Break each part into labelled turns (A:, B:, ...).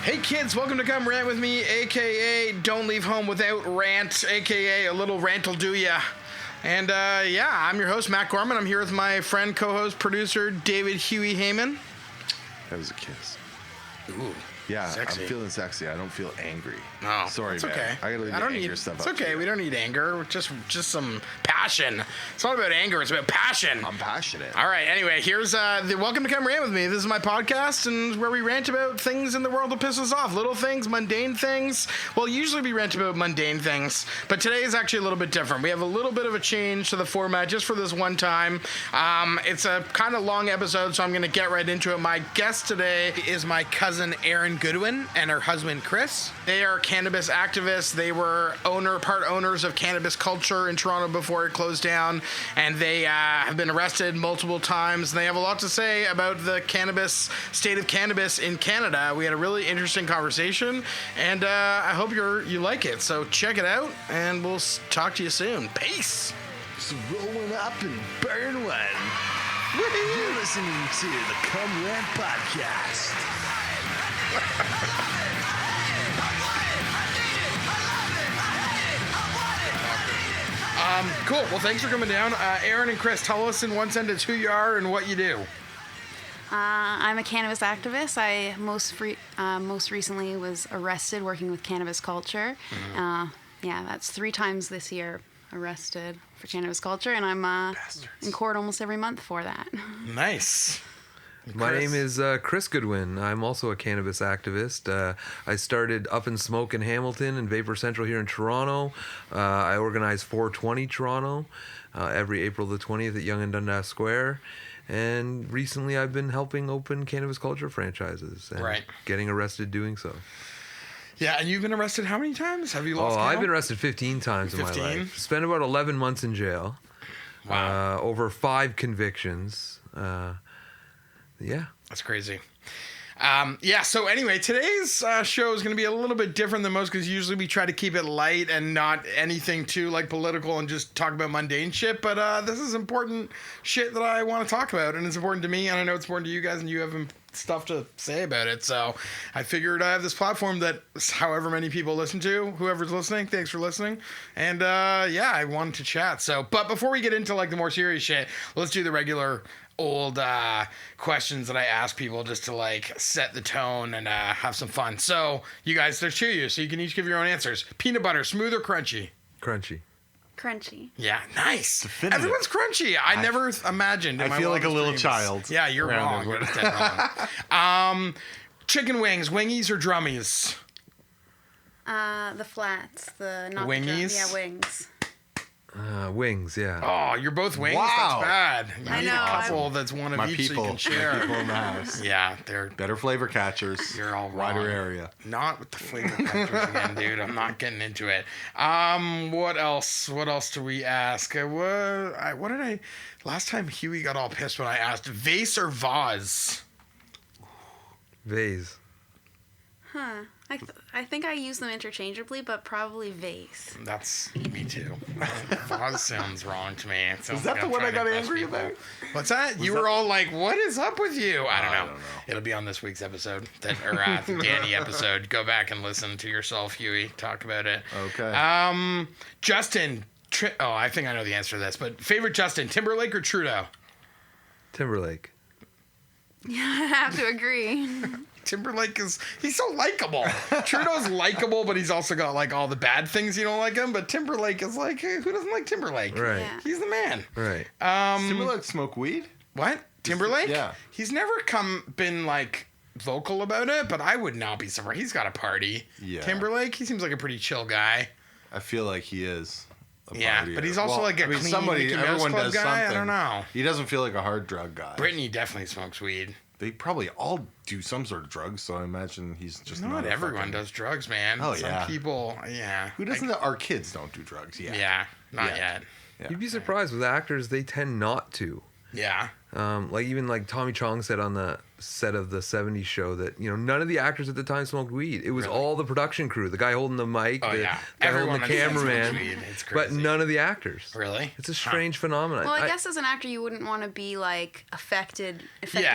A: Hey kids, welcome to Come Rant With Me, aka Don't Leave Home Without Rant, aka A Little Rant'll Do Ya. And I'm your host, Matt Gorman. I'm here with my friend, co-host, producer, David Huey Hayman.
B: That was a kiss.
A: Ooh.
B: Yeah,
A: sexy.
B: I'm feeling sexy. I don't feel angry.
A: No,
B: sorry,
A: it's
B: man.
A: okay.
B: I gotta leave the anger stuff
A: It's
B: up
A: okay.
B: to you.
A: We don't need anger. Just some passion. It's not about anger. It's about passion.
B: I'm passionate.
A: All right. Anyway, here's the Welcome to Come Rant With Me. This is my podcast, and where we rant about things in the world that piss us off. Little things, mundane things. Well, usually we rant about mundane things, but today is actually a little bit different. We have a little bit of a change to the format just for this one time. It's a kind of long episode, so I'm going to get right into it. My guest today is my cousin Erin Goodwin and her husband Chris. They are cannabis activists. They were part owners of cannabis culture in Toronto before it closed down, and they have been arrested multiple times. And they have a lot to say about the state of cannabis in Canada. We had a really interesting conversation, and I hope you like it. So check it out, and we'll talk to you soon. Peace.
B: Just rolling up and burn one. You're listening to the Come Rant Podcast.
A: Cool. Well, thanks for coming down. Erin and Chris, tell us in one sentence who you are and what you do.
C: I'm a cannabis activist. I most recently was arrested working with cannabis culture. That's 3 times this year arrested for cannabis culture, and I'm in court almost every month for that.
A: Nice.
D: My name is Chris Goodwin. I'm also a cannabis activist. I started Up and Smoke in Hamilton and Vapor Central here in Toronto. I organize 420 Toronto every April the 20th at Yonge and Dundas Square. And recently I've been helping open cannabis culture franchises and getting arrested doing so.
A: Yeah, and you've been arrested how many times? Have you lost count?
D: I've been arrested 15 times in my life. Spent about 11 months in jail.
A: Wow.
D: Over 5 convictions. Yeah.
A: That's crazy. So anyway, today's show is going to be a little bit different than most because usually we try to keep it light and not anything too like political and just talk about mundane shit. But this is important shit that I want to talk about, and it's important to me, and I know it's important to you guys, and you have stuff to say about it. So I figured I have this platform that however many people listen to, whoever's listening, thanks for listening. And I wanted to chat. But before we get into like the more serious shit, let's do the regular old questions that I ask people just to like set the tone and have some fun. So you guys, there's 2 of you, so you can each give your own answers. Peanut butter, smooth or crunchy?
D: Crunchy.
C: Crunchy.
A: Yeah, nice.
B: Definitive.
A: Everyone's crunchy. I never imagined.
B: I feel like a little child.
A: Yeah, you're wrong. You're just dead wrong. Chicken wings, wingies or drummies?
C: The flats, not
A: Wingies?
C: Yeah, wings.
D: Wings, yeah.
A: Oh, you're both wings?
B: Wow.
A: That's bad. You
C: I
A: need
C: know,
A: a couple that's one of
B: My
A: each
B: people,
A: so you can share.
B: people in the house.
A: Yeah, they're
B: Better flavor catchers.
A: You're all
B: wider
A: wrong.
B: area.
A: Not with the flavor catchers again, dude. I'm not getting into it. What else? What else do we ask? What did I... Last time Huey got all pissed when I asked vase or vase?
D: Vase.
C: Huh. I think I use them interchangeably, but probably vase.
A: That's me too. Vase sounds wrong to me. It sounds
B: Is that
A: like
B: the
A: I'm
B: one I
A: trying to
B: got
A: impress
B: angry
A: people.
B: about?
A: What's that? You were all like, what is up with you? I don't know.
B: know.
A: It'll be on this week's episode, the Danny episode. Go back and listen to yourself, Huey. Talk about it.
B: Okay.
A: Justin. I think I know the answer to this, but favorite Justin, Timberlake or Trudeau?
D: Timberlake.
C: Yeah, I have to agree.
A: Timberlake he's so likable. Trudeau's likable, but he's also got like all the bad things you don't like him. But Timberlake is like, hey, who doesn't like Timberlake?
D: Right.
C: Yeah.
A: He's the man.
D: Right.
B: Timberlake smoke weed?
A: What? Timberlake?
B: Yeah.
A: He's never been like vocal about it, but I would not be surprised. He's got a party.
B: Yeah.
A: Timberlake, he seems like a pretty chill guy.
B: I feel like he is.
A: Yeah, but he's also like a clean Mickey Mouse
B: everyone
A: Club
B: does
A: guy.
B: something.
A: I don't know.
B: He doesn't feel like a hard drug guy.
A: Brittany definitely smokes weed.
B: They probably all do some sort of drugs, so I imagine he's just
A: Not
B: a
A: everyone
B: fucking-
A: does drugs, man.
B: Oh,
A: Some
B: yeah.
A: people, yeah.
B: Who doesn't? Our kids don't do drugs. Yeah.
A: Yeah, not
B: Yeah.
A: yet.
B: Yeah.
D: You'd be surprised with actors, they tend not to.
A: Yeah.
D: Like even like Tommy Chong said on the set of the '70s show that none of the actors at the time smoked weed. It was all the production crew, the guy holding the mic, the guy
A: Everyone
D: holding the cameraman,
A: It's crazy.
D: but none of the actors.
A: Really?
D: It's a strange phenomenon.
C: Well, I guess as an actor, you wouldn't want to be like affecting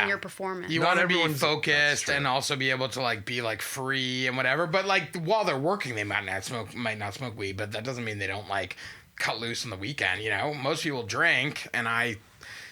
C: your performance.
A: You
D: Not
A: want to be
D: everyone's-
A: focused and also be able to like be like free and whatever. But like while they're working, they might not smoke weed. But that doesn't mean they don't like cut loose on the weekend. Most people drink, and I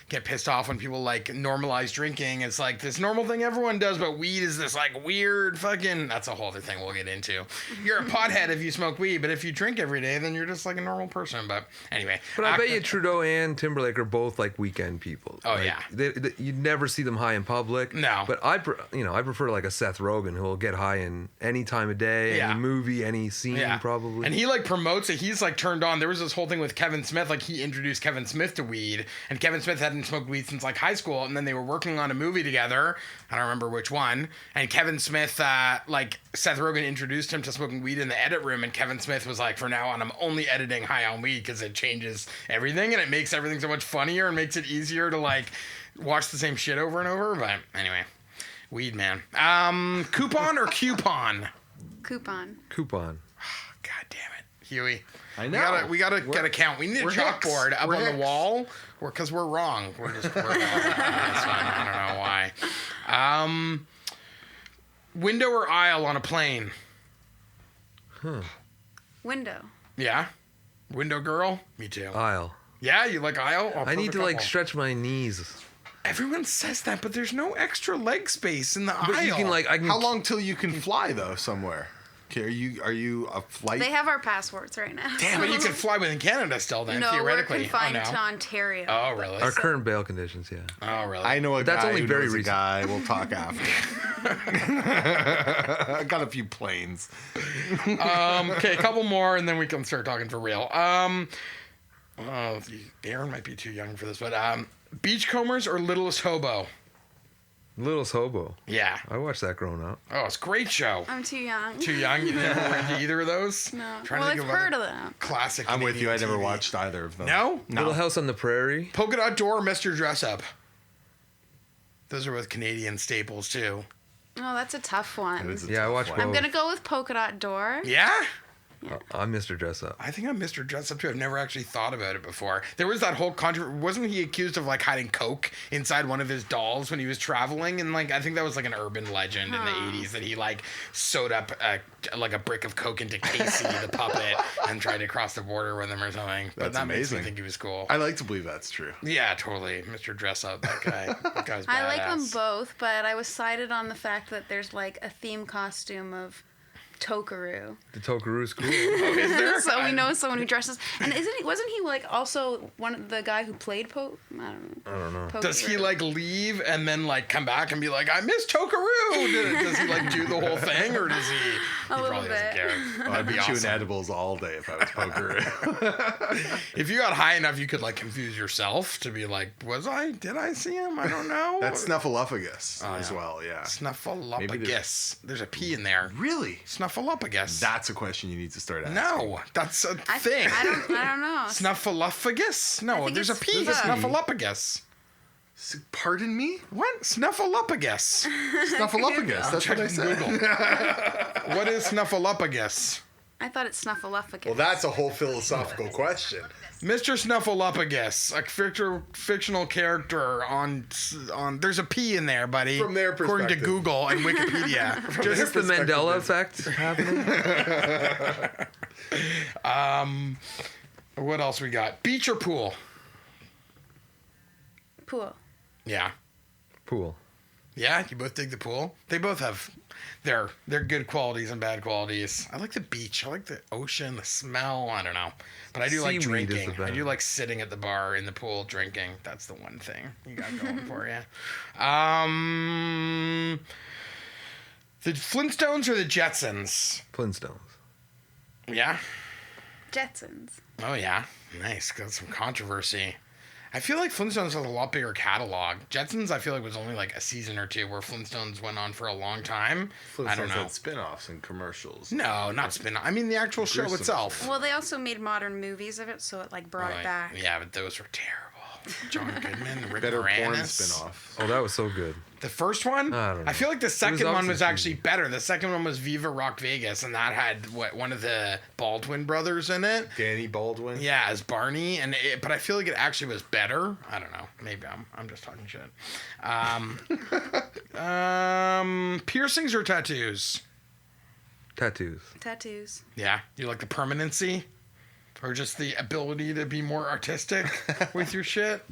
A: get pissed off when people like normalize drinking. It's like this normal thing everyone does, but weed is this like weird fucking. That's a whole other thing we'll get into. You're a pothead if you smoke weed, but if you drink every day, then you're just like a normal person. But anyway,
D: But I bet you Trudeau and Timberlake are both like weekend people.
A: Oh,
D: Like,
A: yeah.
D: You'd never see them high in public.
A: No.
D: But I prefer like a Seth Rogen who will get high in any time of day,
A: Yeah.
D: any movie, any scene,
A: Yeah.
D: probably.
A: And he like promotes it. He's like turned on. There was this whole thing with Kevin Smith. Like he introduced Kevin Smith to weed, and Kevin Smith hadn't smoked weed since like high school. And then they were working on a movie together. I don't remember which one. And Kevin Smith, like Seth Rogen introduced him to smoking weed in the edit room. And Kevin Smith was like, from now on, I'm only editing high on weed because it changes everything and it makes everything so much funnier and makes it easier to like watch the same shit over and over. But anyway, weed, man. Coupon or coupon?
C: Coupon.
D: Coupon.
A: God damn it, Huey.
B: I know.
A: We gotta get a count. We need a
B: we're
A: chalkboard
B: hicks.
A: up
B: We're
A: on the
B: hicks.
A: wall, because we're wrong. We're wrong. That's fine. I don't know why. Window or aisle on a plane?
C: Window.
A: Yeah. Window girl. Me too.
D: Aisle.
A: Yeah, you like aisle? Oh,
D: I need
A: perfect
D: to like
A: couple.
D: stretch my knees.
A: Everyone says that, but there's no extra leg space in the aisle.
D: But you can like I can
B: How long till you can fly though somewhere? Okay, are you a flight?
C: They have our passports right now.
A: Damn, but you can fly within Canada still then,
C: No, we're
A: theoretically.
C: confined
A: oh, no.
C: to Ontario.
A: Oh, really?
D: our current bail conditions, yeah.
A: Oh, really?
B: I know a
D: That's
B: guy
D: only
B: who
D: very
B: knows a
D: recent.
B: guy. We'll talk after. I got a few planes.
A: Okay, a couple more, and then we can start talking for real. Aaron might be too young for this, but Beachcombers or Littlest Hobo?
D: Littlest Hobo.
A: Yeah.
D: I watched that growing up.
A: Oh, it's a great show.
C: I'm too young.
A: Too young? You never were into either of those?
C: No.
A: Trying
C: Well,
A: to
C: I've
A: think
C: heard
A: other
C: of them.
A: classic.
B: I'm with you. I
A: Canadian
B: never
A: TV.
B: watched either of them.
A: No?
D: Little House on the Prairie.
A: Polka Dot Door or Mr. Dress Up? Those are both Canadian staples, too.
C: Oh, that's a tough one.
B: That is a
D: Yeah, I
B: tough
D: watched
B: one.
C: I'm
D: both.
C: gonna go with Polka Dot Door.
A: Yeah?
D: I'm Mr. Dress Up.
A: I think I'm Mr. Dress Up too. I've never actually thought about it before. There was that whole controversy. Wasn't he accused of like hiding coke inside one of his dolls when he was traveling? And like I think that was like an urban legend in the 80s that he like sewed up like a brick of coke into Casey the puppet and tried to cross the border with him or something. But
B: That's
A: that makes me
B: amazing.
A: think he was cool.
B: I like to believe that's true.
A: Yeah, totally. Mr. Dress Up, that guy. That guy's badass.
C: I like them both, but I was sided on the fact that there's like a theme costume of Tokaru.
D: The Tokaru's cool.
A: Is there?
C: So we know someone who dresses. And wasn't he like also the guy who played I don't know.
A: Does he
C: Tokaru.
A: like leave and then like come back and be like, I miss Tokaru? Does he like do the whole thing, or does he?
C: A
A: He
C: little
A: probably doesn't
C: bit.
A: care.
B: I'd
A: That'd
B: be
A: be
B: chewing
A: awesome.
B: edibles all day if I was poker.
A: If you got high enough, you could like confuse yourself to be like, did I see him? I don't know.
B: That's Snuffleupagus as
A: yeah.
B: well, yeah.
A: Snuffleupagus. There's a P in there.
B: Really?
A: Snuffleupagus.
B: That's a question you need to start asking.
A: No, that's a thing.
C: I don't know.
A: Snuffleupagus? No,
C: think
A: there's a
C: it's
A: P.
C: the-
A: Snuffleupagus.
B: Pardon me?
A: What? Snuffleupagus.
B: Snuffleupagus. That's what I said.
A: Google. What is Snuffleupagus?
C: I thought it's Snuffleupagus.
B: Well, that's a whole philosophical question.
A: Mr. Snuffleupagus, a fictional character on. There's a P in there, buddy.
B: From their
A: according to
B: perspective.
A: Google and Wikipedia.
D: Is this the Mandela effect happening?
A: What else we got? Beach or pool?
C: Pool.
A: Yeah.
D: Pool.
A: Yeah, you both dig the pool. They both have their good qualities and bad qualities. I like the beach. I like the ocean, the smell. I don't know, but I do like
D: Seaweed is
A: drinking.
D: the
A: I do
D: best.
A: like sitting at the bar in the pool drinking. That's the one thing you got going for you. The Flintstones or the Jetsons?
D: Flintstones.
A: Yeah.
C: Jetsons.
A: Oh yeah. Nice. Got some controversy. I feel like Flintstones has a lot bigger catalog. Jetsons, I feel like, was only like a season or two, where Flintstones went on for a long time. I don't know.
E: had spin-offs and commercials.
A: No, not spin-off. I mean, the actual show
E: Gruesome
A: itself.
C: Well, they also made modern movies of it, so it like brought it back.
A: Yeah, but those were terrible. John Goodman, Rick
E: Better porn
A: Moranis.
E: spin-offs.
D: Oh, that was so good.
A: The first one?
D: I don't know.
A: I feel like the second one was
D: obviously
A: actually better. The second one was Viva Rock Vegas, and that had one of the Baldwin brothers in it.
E: Danny Baldwin.
A: Yeah, as Barney, but I feel like it actually was better. I don't know. Maybe I'm just talking shit. Piercings or tattoos?
D: Tattoos.
A: Yeah, you like the permanency, or just the ability to be more artistic with your shit?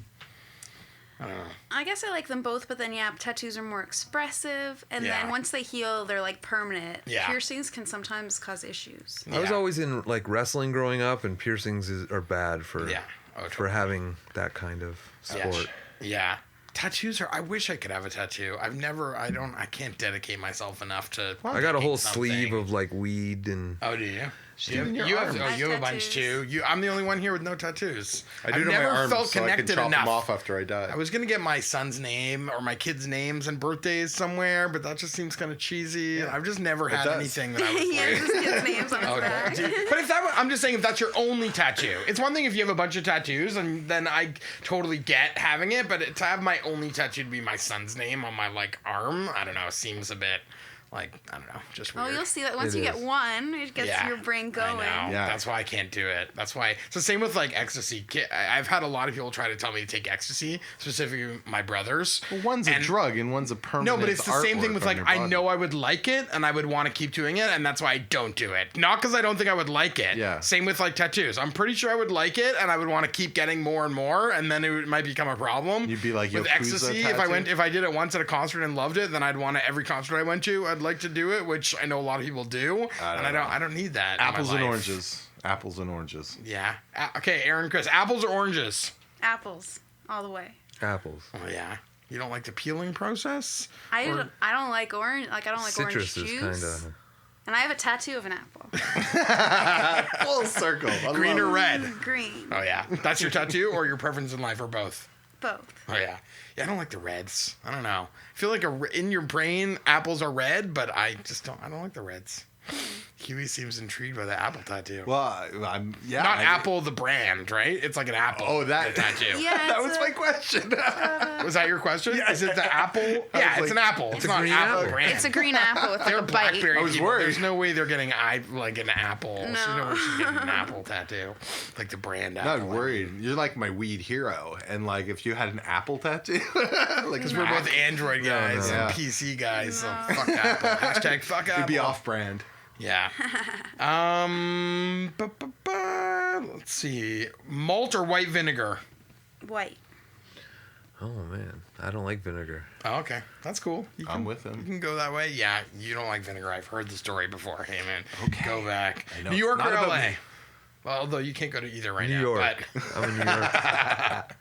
A: I don't know.
C: I guess I like them both, but then tattoos are more expressive, and
A: Yeah.
C: then once they heal, they're like permanent.
A: Yeah.
C: Piercings can sometimes cause issues.
D: I was
A: Yeah.
D: always in like wrestling growing up, and piercings are bad for
A: Yeah. Oh,
D: for
A: totally.
D: having that kind of sport.
A: Yeah. Tattoos I wish I could have a tattoo. I can't dedicate myself enough to.
D: I got a whole
A: something.
D: sleeve of like weed and
A: Oh, do you?
E: Even your
A: you have
E: arm.
C: I have
A: a bunch
C: tattoos.
A: too. I'm the only one here with no tattoos.
E: I do
A: I've
E: know
A: never
E: my arms,
A: felt
E: so I can
A: connected
E: chop
A: enough.
E: them off after I die.
A: I was gonna get my son's name or my kids' names and birthdays somewhere, but that just seems kind of cheesy. I've just never had
E: does.
A: anything that I was
C: He
A: like.
C: has his kids' names on his back.
A: But I'm just saying, if that's your only tattoo, it's one thing if you have a bunch of tattoos, and then I totally get having it. But to have my only tattoo to be my son's name on my like arm, I don't know, seems a bit like I don't know, just weird.
C: Oh, you'll see that once
D: It
C: you
D: is.
C: get one, it gets
A: Yeah,
C: your brain going.
A: I know.
E: Yeah.
A: That's why I can't do it. That's why. It's the same with like ecstasy. I've had a lot of people try to tell me to take ecstasy, specifically my brothers.
E: Well, one's a
A: And-
E: drug and one's a permanent.
A: No, but it's the same thing
E: artwork
A: with
E: on
A: like
E: your
A: I
E: body.
A: know I would like it and I would want to keep doing it, and that's why I don't do it. Not because I don't think I would like it.
E: Yeah.
A: Same with like tattoos. I'm pretty sure I would like it and I would want to keep getting more and more, and then it might become a problem.
E: You'd be like
A: with
E: Yakuza
A: ecstasy.
E: tattoo?
A: If I did it once at a concert and loved it, then I'd want to every concert I went to. I'd like to do it, which I know a lot of people do, and I don't need that.
E: Apples
A: in my
E: and
A: life.
E: oranges. Apples and oranges.
A: Yeah. Okay, Aaron, Chris, apples or oranges?
C: Apples, all the way.
D: apples.
A: Oh yeah. You don't like the peeling process?
C: I
A: Or-
C: don't like orange. Like I don't like
D: Citrus
C: orange
D: is
C: juice.
D: kind of.
C: And I have a tattoo of an apple.
E: Full circle. I
A: Green
E: love
A: or
E: it.
A: red?
C: Green.
A: Oh yeah. That's your tattoo or your preference in life or both?
C: Both.
A: Oh yeah. Yeah, I don't like the reds. I don't know. I feel like in your brain apples are red, but I don't like the reds. Huey seems intrigued by the apple tattoo.
E: Well, I'm yeah.
A: Not
E: I-
A: Apple the brand, right? It's like an apple.
E: Oh, that-
A: the tattoo.
C: Yeah,
E: That
C: it's
E: was
C: a-
E: my question.
A: Was that your question?
E: Yeah.
A: Is it the apple? Yeah, it's
E: like,
A: an apple. It's
D: a
A: not
D: green
A: apple
D: apple.
A: brand.
C: It's a green apple with like
A: They're
C: a bite.
A: blackberry
E: I was
A: people.
E: worried.
A: There's no way they're getting like an apple. There's no
C: No.
A: way she's getting an apple tattoo. Like the brand apple.
E: Not worried. You're like my weed hero, and like if you had an apple tattoo, like
A: Because we're both Android guys
E: no.
A: and
E: Yeah.
A: PC guys, so fuck Apple. Hashtag fuck Apple.
E: it'd be off-brand.
A: Yeah. Let's see. Malt or white vinegar?
C: White.
D: Oh man, I don't like vinegar.
A: Oh, okay. That's cool.
E: I'm with
A: You
E: him.
A: can go that way. Yeah, you don't like vinegar. I've heard the story before. Hey, man.
E: Okay.
A: Go back.
E: I know
A: New
E: it's
A: York
E: not
A: or
E: about
A: LA?
E: me.
A: Well, although you can't go to either right
D: New
A: now.
D: York. I'm in New York.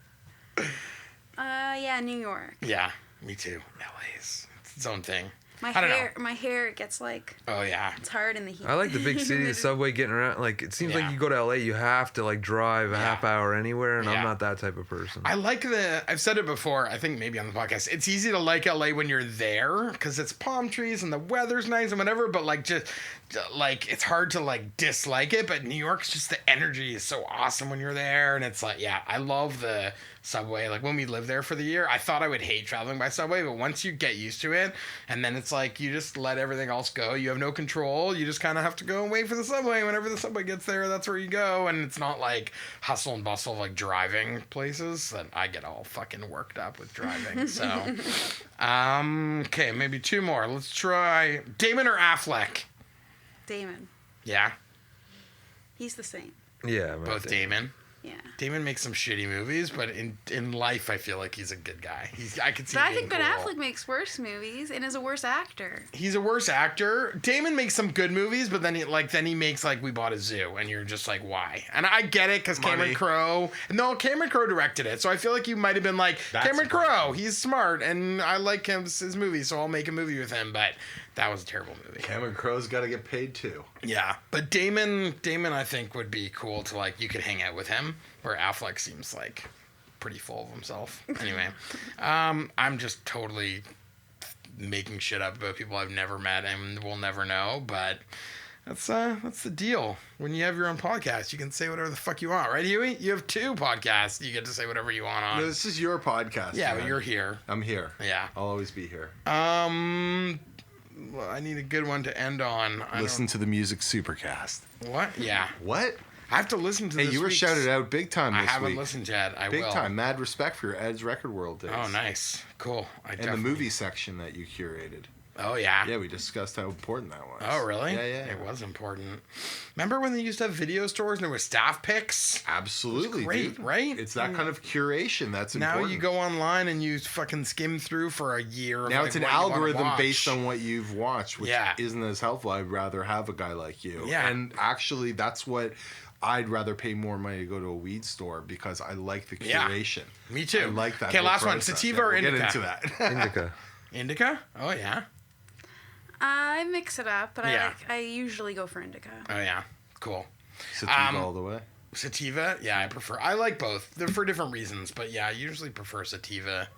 C: Yeah, New York.
A: But yeah, me too. LA's its own thing.
C: My
A: I don't
C: hair gets like
A: Oh, yeah.
C: it's hard in the heat.
D: I like the big city, the subway, getting around. Like it seems
A: Yeah.
D: like you go to LA, you have to like drive a half hour anywhere, and
A: Yeah.
D: I'm not that type of person.
A: I like I've said it before, I think maybe on the podcast. It's easy to like LA when you're there because it's palm trees and the weather's nice and whatever, but like just like it's hard to like dislike it. But New York's just the energy is so awesome when you're there, and it's like, yeah, I love the subway. Like when we lived there for the year, I thought I would hate traveling by subway, but once you get used to it, and then it's like you just let everything else go. You have no control. You just kind of have to go and wait for the subway. Whenever the subway gets there, that's where you go, and it's not like hustle and bustle of like driving places that I get all fucking worked up with driving. So, okay, maybe two more. Let's try Damon or Affleck.
C: Damon.
A: Yeah,
C: He's the same.
D: Yeah, I'm
A: both Damon.
C: Yeah.
A: Damon makes some shitty movies, but in life, I feel like he's a good guy. I could see.
C: But I
A: being
C: think Ben
A: cool.
C: Affleck makes worse movies and is a worse actor.
A: He's a worse actor. Damon makes some good movies, but then he makes like We Bought a Zoo, and you're just like, why? And I get it because Cameron
E: Money.
A: Crowe. No, Cameron Crowe directed it, so I feel like you might have been like
E: That's
A: Cameron
E: right.
A: Crowe. He's smart, and I like his movies, so I'll make a movie with him. But that was a terrible movie.
E: Cameron Crowe's got to get paid too.
A: Yeah, but Damon, I think would be cool to like you could hang out with him. Where Affleck seems like pretty full of himself. Anyway, I'm just totally making shit up about people I've never met and will never know, but that's the deal. When you have your own podcast, you can say whatever the fuck you want, right, Huey? You have 2 podcasts. You get to say whatever you want on.
E: No, this is your podcast.
A: Yeah,
E: man.
A: but you're here.
E: I'm here.
A: Yeah.
E: I'll always be here.
A: Well, I need a good one to end on.
E: Listen to the Music Supercast.
A: What? Yeah.
E: What?
A: I have to listen to
E: Hey,
A: this
E: you were
A: week's-
E: shouted out big time this
A: I haven't
E: week.
A: listened yet. I
E: Big
A: will.
E: time. Mad respect for your Ed's Record World days.
A: Oh, nice. Cool.
E: And the movie section that you curated.
A: Oh, yeah.
E: Yeah, we discussed how important that was.
A: Oh, really?
E: Yeah.
A: It was important. Remember when they used to have video stores and there were staff picks?
E: Absolutely,
A: Great,
E: dude.
A: right?
E: It's that kind of curation that's
A: Now
E: important.
A: you go online and you fucking skim through for a year. Of
E: Now
A: like
E: it's an
A: what you wanna
E: algorithm
A: watch.
E: based on what you've watched, which
A: Yeah.
E: isn't as helpful. I'd rather have a guy like you.
A: Yeah.
E: And actually, that's what I'd rather pay more money to go to a weed store because I like the
A: Yeah.
E: curation.
A: Me too.
E: I like that.
A: Okay,
E: whole
A: last one.
E: process.
A: Sativa or
E: we'll
A: indica?
E: Get into that.
D: Indica.
A: Indica? Oh, yeah.
C: I mix it up, but
A: Yeah.
C: I usually go for indica.
A: Oh, yeah. Cool.
E: Sativa all the way.
A: Sativa? Yeah, I like both. They're for different reasons, but yeah, I usually prefer sativa.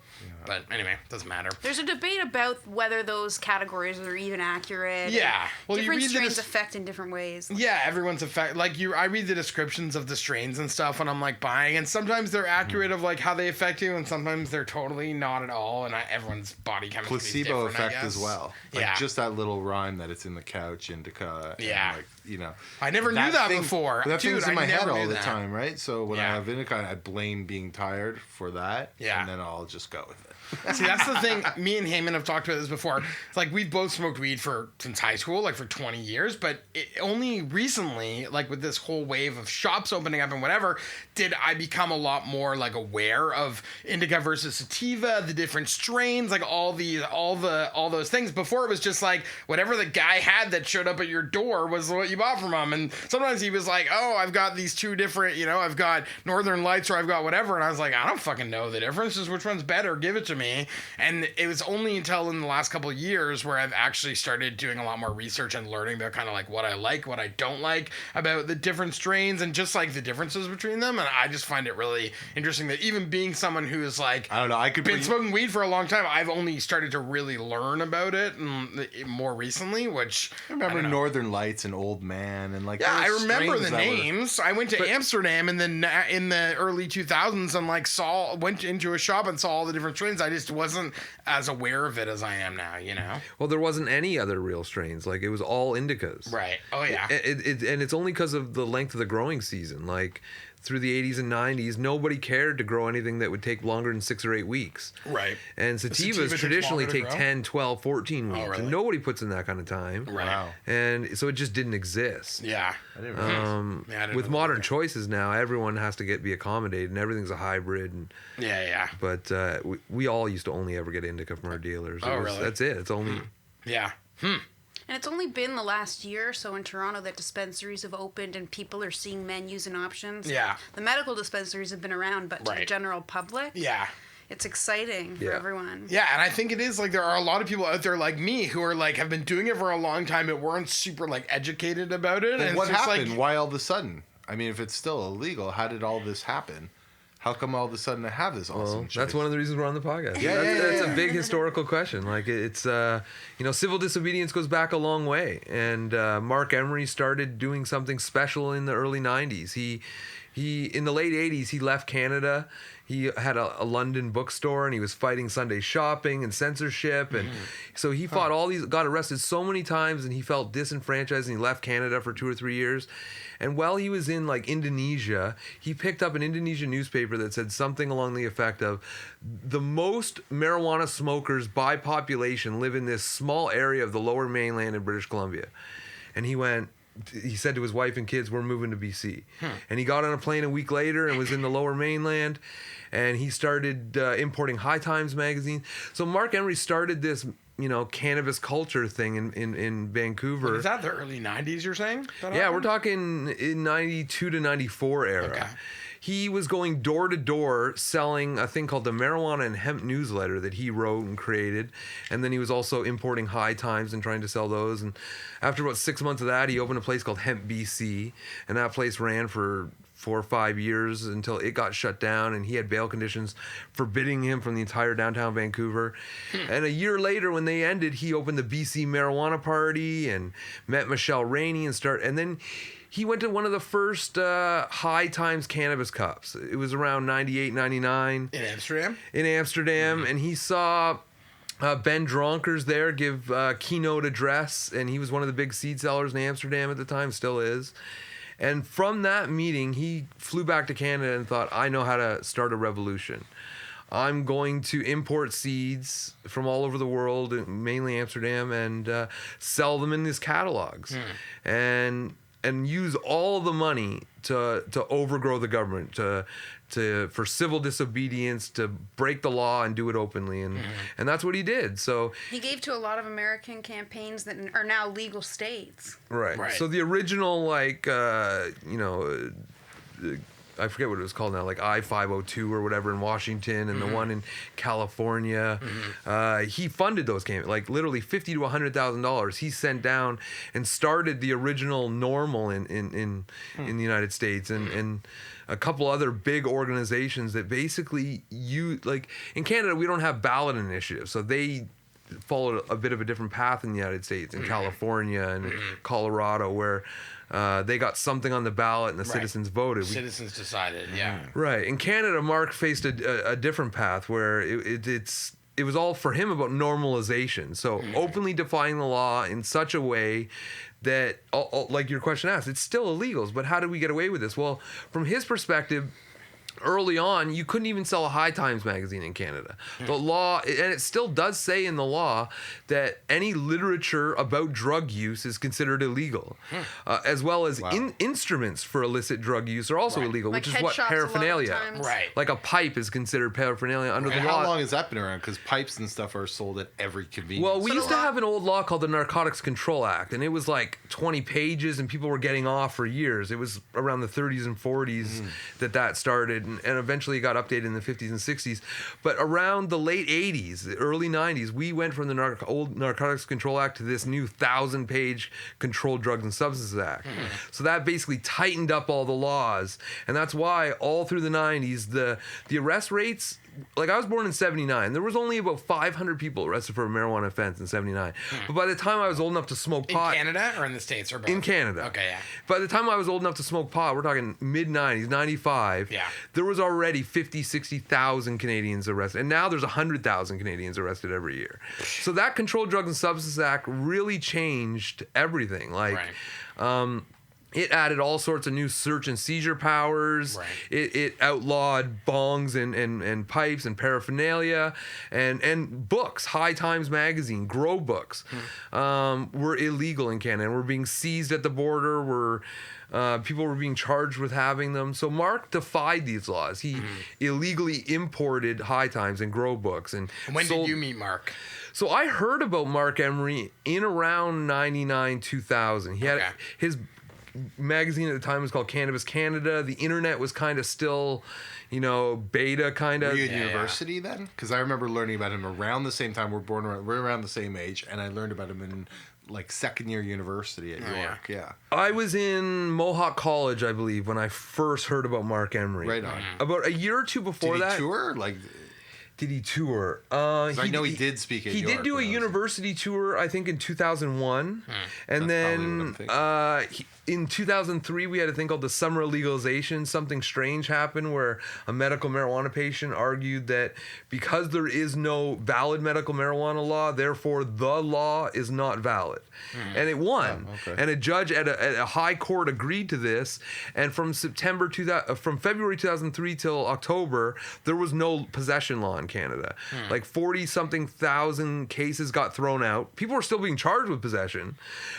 A: But anyway, doesn't matter.
C: There's a debate about whether those categories are even accurate.
A: Yeah. Well, you
C: different
A: read
C: strains
A: the
C: affect in different ways.
A: yeah, everyone's affect like I read the descriptions of the strains and stuff when I'm like buying, and sometimes they're accurate of like how they affect you, and sometimes they're totally not at all. And everyone's body chemistry is
E: Placebo
A: different, I
E: effect as
A: guess.
E: well. Like
A: Yeah.
E: just that little rhyme that it's in the couch, indica.
A: Yeah.
E: And like, you know.
A: I never knew that before.
E: That
A: Dude,
E: thing's in
A: I
E: my head
A: never
E: all
A: knew
E: the
A: that.
E: time, right? So when
A: Yeah.
E: I have indica, I blame being tired for that.
A: Yeah.
E: And then I'll just go with it.
A: See, that's the thing. Me and Hayman have talked about this before. It's like we've both smoked weed since high school, like for 20 years, but only recently, like with this whole wave of shops opening up and whatever, did I become a lot more like aware of indica versus sativa, the different strains, like all those things. Before it was just like whatever the guy had that showed up at your door was what you bought from him. And sometimes he was like, "Oh, I've got these 2 different, I've got Northern Lights or I've got whatever," and I was like, "I don't fucking know the difference. Just which one's better? Give it to me." And it was only until in the last couple of years where I've actually started doing a lot more research and learning about kind of like what I like, what I don't like about the different strains and just like the differences between them. And I just find it really interesting that even being someone who is like,
E: I don't know. I could
A: been smoking weed for a long time, I've only started to really learn about it more recently, which
E: I remember
A: don't know.
E: Northern Lights and Old Man and like
A: Yeah, I
E: those
A: remember
E: strains
A: the
E: that were-
A: names. I went to Amsterdam in the early 2000s and like went into a shop and saw all the different strains. I just wasn't as aware of it as I am now,
D: Well, there wasn't any other real strains. Like, it was all indicas.
A: Right. Oh, yeah.
D: And it's only because of the length of the growing season. Like, through the 80s and 90s, nobody cared to grow anything that would take longer than 6 or 8 weeks.
A: Right.
D: And
A: sativa
D: sativas
A: takes
D: traditionally
A: longer to
D: take
A: grow?
D: 10, 12, 14 weeks.
A: really?
D: And nobody puts in that kind of time.
A: Right.
E: Wow.
D: And so it just didn't exist.
A: Yeah.
E: I didn't realize.
A: Yeah, I didn't
D: With
A: know
D: modern
A: that.
D: choices now, everyone has to be accommodated, and everything's a hybrid. And,
A: Yeah.
D: but we all used to only ever get indica from our dealers.
A: Oh, really?
D: That's it. It's only...
A: Yeah.
C: And it's only been the last year or so in Toronto that dispensaries have opened and people are seeing menus and options.
A: Yeah.
C: The medical dispensaries have been around, but to the
A: Right.
C: general public,
A: Yeah.
C: it's exciting for
D: Yeah.
C: everyone.
A: Yeah, and I think it is like there are a lot of people out there like me who are like have been doing it for a long time but weren't super like educated about it.
E: But
A: And
E: what
A: it's just
E: happened?
A: like
E: Why all of a sudden? I mean, if it's still illegal, how did all this happen? How come all of a sudden I have this awesome
D: Well, that's
E: choice?
D: one of the reasons we're on the podcast.
E: Yeah,
D: that's
E: yeah.
D: a big historical question. Like, it's civil disobedience goes back a long way, and Mark Emery started doing something special in the early 90s. He in the late 80s he left Canada. He had a London bookstore, and he was fighting Sunday shopping and censorship, and so he fought all these, got arrested so many times, and he felt disenfranchised, and he left Canada for 2 or 3 years. And while he was in like Indonesia, he picked up an Indonesian newspaper that said something along the effect of, the most marijuana smokers by population live in this small area of the lower mainland in British Columbia. And he said to his wife and kids, "We're moving to BC." And he got on a plane a week later and was in the lower mainland, and he started importing High Times magazine. So Mark Emery started this, cannabis culture thing in Vancouver.
A: is that the early 90s you're saying? That
D: Yeah, we're
A: happened?
D: talking in 92 to 94 era.
A: Okay.
D: He was going door to door selling a thing called the Marijuana and Hemp newsletter that he wrote and created. And then he was also importing High Times and trying to sell those. And after about 6 months of that, he opened a place called Hemp BC. And that place ran for 4 or 5 years until it got shut down, and he had bail conditions forbidding him from the entire downtown Vancouver. And a year later, when they ended, he opened the BC Marijuana Party and met Michelle Rainey and then he went to one of the first High Times Cannabis Cups. It was around 98, 99.
A: In Amsterdam?
D: In Amsterdam, and he saw Ben Dronkers there give keynote address, and he was one of the big seed sellers in Amsterdam at the time, still is. And from that meeting, he flew back to Canada and thought, I know how to start a revolution. I'm going to import seeds from all over the world, mainly Amsterdam, and sell them in these catalogs. And use all the money to overgrow the government, for civil disobedience, to break the law and do it openly, and that's what he did. So
C: he gave to a lot of American campaigns that are now legal states.
D: Right. So the original, I forget what it was called now, like I-502 or whatever in Washington, and the one in California. He funded those campaigns, like literally $50,000 to $100,000. He sent down and started the original NORML in the United States, and a couple other big organizations that basically like in Canada we don't have ballot initiatives, so they followed a bit of a different path in the United States, in California and Colorado, where they got something on the ballot and the citizens voted.
A: Citizens decided, yeah.
D: Right. In Canada, Mark faced a different path where it was all for him about normalization. So openly defining the law in such a way that, like your question asked, it's still illegal, but how do we get away with this? Well, from his perspective, early on, you couldn't even sell a High Times magazine in Canada. The law, and it still does say in the law, that any literature about drug use is considered illegal, as well as instruments for illicit drug use are also illegal,
C: Like
D: which is what paraphernalia.
A: Right.
D: Like a pipe is considered paraphernalia under the
E: And
D: law.
E: how long has that been around? Because pipes and stuff are sold at every convenience.
D: Well, we used to have an old law called the Narcotics Control Act, and it was like 20 pages, and people were getting off for years. It was around the 30s and 40s that started, and eventually it got updated in the 50s and 60s. But around the late 80s, the early 90s, we went from the old Narcotics Control Act to this new 1,000-page Controlled Drugs and Substances Act. So that basically tightened up all the laws, and that's why all through the 90s, the arrest rates, like I was born in 79. There was only about 500 people arrested for a marijuana offense in 79. But by the time I was old enough to smoke pot...
A: In Canada or in the States or both?
D: In Canada.
A: Okay, yeah.
D: By the time I was old enough to smoke pot, we're talking mid-90s, 95, there was already 50, 60,000 Canadians arrested. And now there's 100,000 Canadians arrested every year. So that Controlled Drugs and Substances Act really changed everything. It added all sorts of new search and seizure powers.
A: Right.
D: It outlawed bongs and pipes and paraphernalia, and books. High Times magazine, grow books, were illegal in Canada and were being seized at the border. People were being charged with having them. So Mark defied these laws. He illegally imported High Times and grow books. And
A: when did you meet Mark?
D: So I heard about Mark Emery in around 99, 2000. He had his magazine at the time was called Cannabis Canada. The internet was kind of still, beta kind of.
E: Were you in university then? Because I remember learning about him around the same time. We're around the same age, and I learned about him in like second year university at York. Yeah.
D: I was in Mohawk College, I believe, when I first heard about Mark Emery.
E: Right on.
D: About a year or two before
E: Did he
D: that.
E: tour?
D: Did he tour?
E: I know he did speak at
D: He
E: York
D: did do a university tour, I think, in 2001. And then in 2003, we had a thing called the Summer of Legalization. Something strange happened where a medical marijuana patient argued that because there is no valid medical marijuana law, therefore the law is not valid. And it won. And a judge at a high court agreed to this. And from February 2003 till October, there was no possession law in Canada. Like 40-something thousand cases got thrown out. People were still being charged with possession.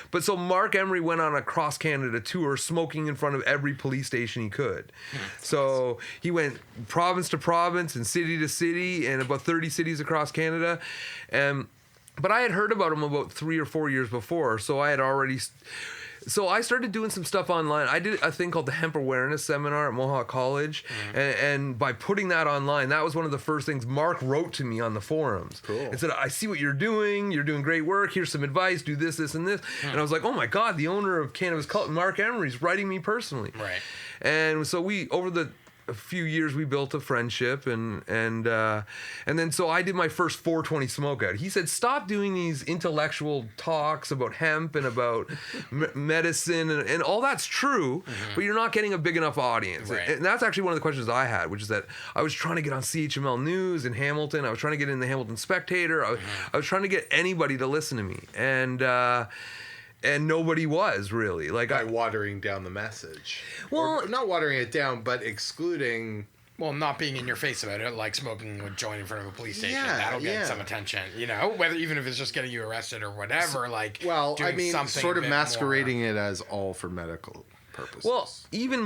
D: But so Mark Emery went on a cross-Canada tour smoking in front of every police station he could. So he went province to province and city to city and about 30 cities across Canada. But I had heard about him about 3 or 4 years before, so I had already... So I started doing some stuff online. I did a thing called the Hemp Awareness Seminar at Mohawk College. And by putting that online, that was one of the first things Mark wrote to me on the forums.
E: Cool.
D: And said, I see what you're doing. You're doing great work. Here's some advice. Do this, this, and this. And I was like, oh my God, the owner of Cannabis Cult, Mark Emery's writing me personally.
A: Right.
D: And so a few years we built a friendship, and then so I did my first 420 smoke out. He said, stop doing these intellectual talks about hemp and about medicine, and all that's true, but you're not getting a big enough audience.
A: Right.
D: And that's actually one of the questions I had, which is that I was trying to get on CHML News in Hamilton. I was trying to get in the Hamilton Spectator. I was trying to get anybody to listen to me, and nobody was really
E: By watering down the message.
D: Well-
E: Or not watering it down, but excluding.
A: Well, not being in your face about it, like smoking a joint in front of a police station.
E: Yeah,
A: That'll get
E: yeah.
A: some attention, whether even if it's just getting you arrested or whatever.
E: Well,
A: doing
E: I mean,
A: something
E: sort
A: a
E: of
A: bit
E: masquerading it as all for medical purposes.
D: Well, even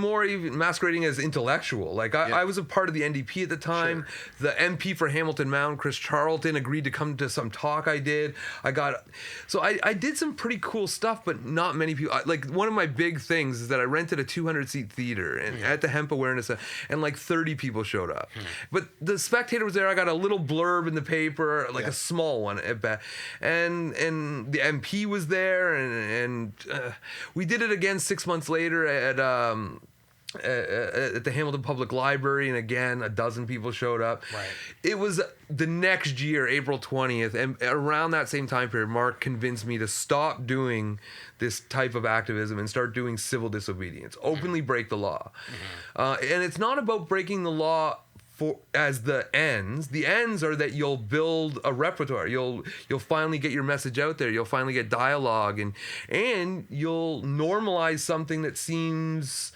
D: masquerading as intellectual. I was a part of the NDP at the time.
E: Sure.
D: The MP for Hamilton Mountain, Chris Charlton, agreed to come to some talk I did. I did some pretty cool stuff, but not many people. One of my big things is that I rented a 200-seat theater and at the Hemp Awareness, and 30 people showed up. But the Spectator was there. I got a little blurb in the paper, a small one at best. And the MP was there, and we did it again 6 months later at the Hamilton Public Library, and again a dozen people showed up.
A: Right.
D: It was the next year, April 20th, and around that same time period, Mark convinced me to stop doing this type of activism and start doing civil disobedience, openly break the law. And it's not about breaking the law as the ends. The ends are that you'll build a repertoire. You'll finally get your message out there. You'll finally get dialogue, and you'll normalize something that seems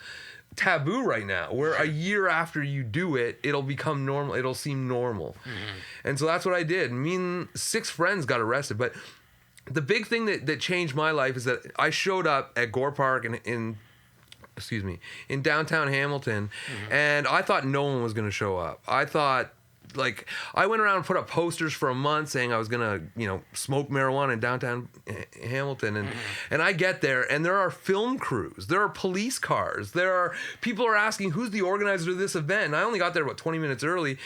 D: taboo right now, where a year after you do it, it'll become normal. It'll seem normal. And so that's what I did. Me and 6 friends got arrested. But the big thing that changed my life is that I showed up at Gore Park in downtown Hamilton, and I thought no one was going to show up. I thought, I went around and put up posters for a month saying I was going to, smoke marijuana in downtown Hamilton. And I get there, and there are film crews. There are police cars. People are asking, who's the organizer of this event? And I only got there about 20 minutes early.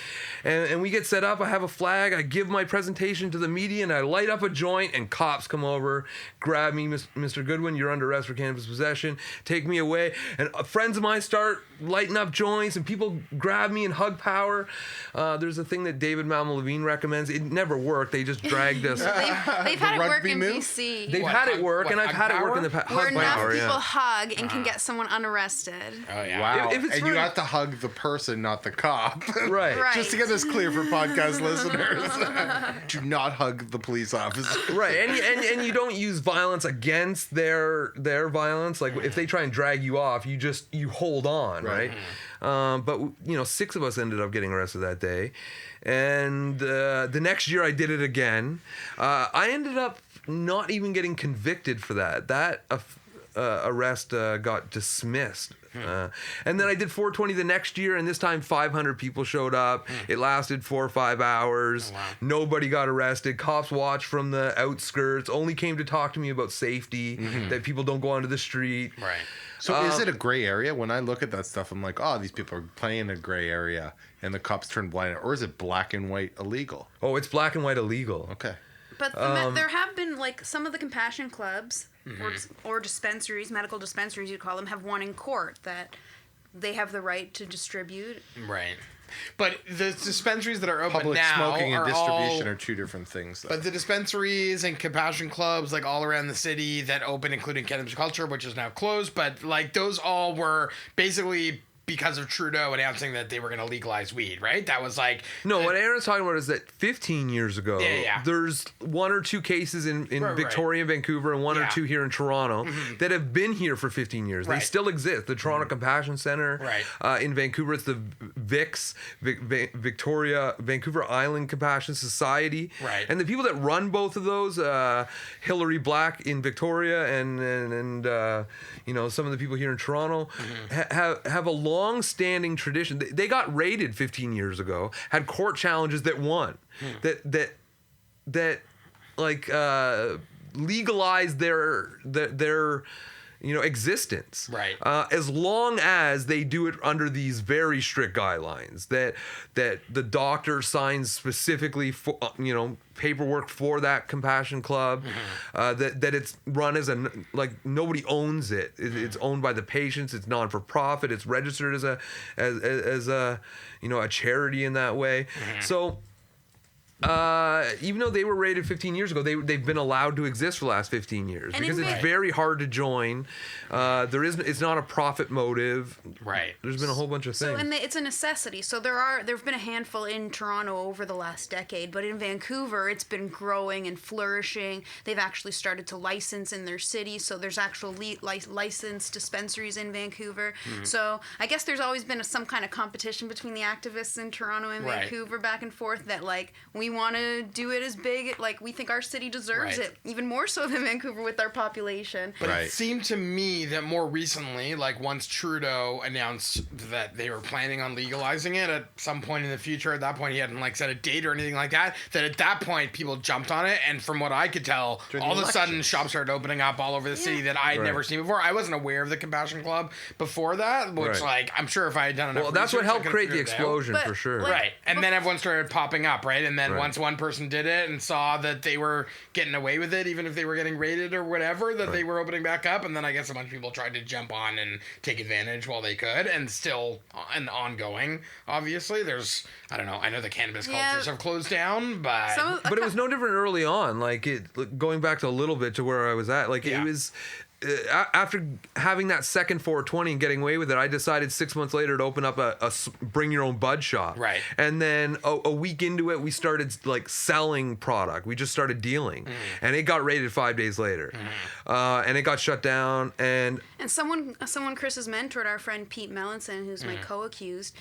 D: And we get set up. I have a flag. I give my presentation to the media, and I light up a joint, and cops come over, grab me, Mr. Goodwin, you're under arrest for cannabis possession, take me away. And friends of mine start lighting up joints, and people grab me and hug power. There's a thing that David Malcolm Levine recommends. It never worked. They just dragged us.
C: They've had it work
E: rugby
C: in
E: move?
C: BC.
D: They've had it work, and I've had it work in the past.
C: where
D: Hug
C: enough
D: power,
C: people
D: yeah.
C: hug and can get someone unarrested.
A: Oh yeah.
E: Wow.
D: If it's
E: and you
D: for-
E: have to hug the person, not the cop.
D: Right.
C: Right.
E: Just to get this clear for podcast listeners. Do not hug the police officer.
D: Right, and you don't use violence against their violence. If they try and drag you off, you hold on, right? But 6 of us ended up getting arrested that day, and the next year I did it again. I ended up not even getting convicted for that. That arrest got dismissed. And then I did 420 the next year, and this time 500 people showed up. It lasted 4 or 5 hours.
A: Oh, wow.
D: Nobody got arrested. Cops watched from the outskirts, only came to talk to me about safety, that people don't go onto the street.
A: Right.
E: So is it a gray area? When I look at that stuff, I'm like, oh, these people are playing in a gray area, and the cops turn blind. Or is it black and white illegal?
D: Oh, it's black and white illegal.
E: Okay.
C: But there have been some of the compassion clubs or dispensaries, medical dispensaries you'd call them, have won in court that they have the right to distribute.
A: Right. But the dispensaries that are open
E: Public
A: now
E: smoking and
A: are
E: distribution
A: all,
E: are 2 different things, though.
A: But the dispensaries and compassion clubs, all around the city that open, including Cannabis Culture, which is now closed, but those all were basically because of Trudeau announcing that they were going to legalize weed, right? That was
D: No, what Aaron's talking about is that 15 years ago,
A: Yeah.
D: there's 1 or 2 cases in
A: Right.
D: Victoria and Vancouver, and 1 or
A: Yeah.
D: 2 here in Toronto that have been here for 15 years. They
A: Right.
D: still exist. The Toronto Compassion Center.
A: Right.
D: In Vancouver, it's the Vancouver Island Compassion Society.
A: Right.
D: And the people that run both of those, Hillary Black in Victoria and some of the people here in Toronto, have a long-standing tradition. They got raided 15 years ago, had court challenges that won, that legalized their existence.
A: Right.
D: As long as they do it under these very strict guidelines that the doctor signs specifically for, paperwork for that compassion club, that it's run as nobody owns it. It's owned by the patients. It's non for profit. It's registered as a a charity in that way. So. Even though they were rated 15 years ago, they've been allowed to exist for the last 15 years because it's very hard to join. It's not a profit motive.
A: Right.
D: There's been a whole bunch of things.
C: So it's a necessity. So there've been a handful in Toronto over the last decade, but in Vancouver it's been growing and flourishing. They've actually started to license in their city, so there's actual licensed dispensaries in Vancouver. So I guess there's always been some kind of competition between the activists in Toronto and Vancouver back and forth that we want to do it as big, we think our city deserves it, even more so than Vancouver with our population.
A: But it seemed to me that more recently, once Trudeau announced that they were planning on legalizing it at some point in the future, at that point he hadn't set a date or anything like that, that at that point people jumped on it, and from what I could tell, all of a sudden shops started opening up all over the city that I had never seen before. I wasn't aware of the Compassion Club before that, which I'm sure if I had done enough research,
D: that's what helped create the explosion for sure.
A: And then everyone started popping up, and then once one person did it and saw that they were getting away with it, even if they were getting raided or whatever, that they were opening back up, and then I guess a bunch of people tried to jump on and take advantage while they could, and still an ongoing, obviously. There's, I don't know, I know the cannabis cultures have closed down, but
D: it was no different early on. Going back to a little bit to where I was at, it was... after having that second 420 and getting away with it, I decided 6 months later to open up a bring your own bud shop.
A: Right.
D: And then a week into it, we started selling product. We just started dealing, and it got raided 5 days later, and it got shut down. And
C: someone Chris has mentored, our friend Pete Melanson, who's my co-accused,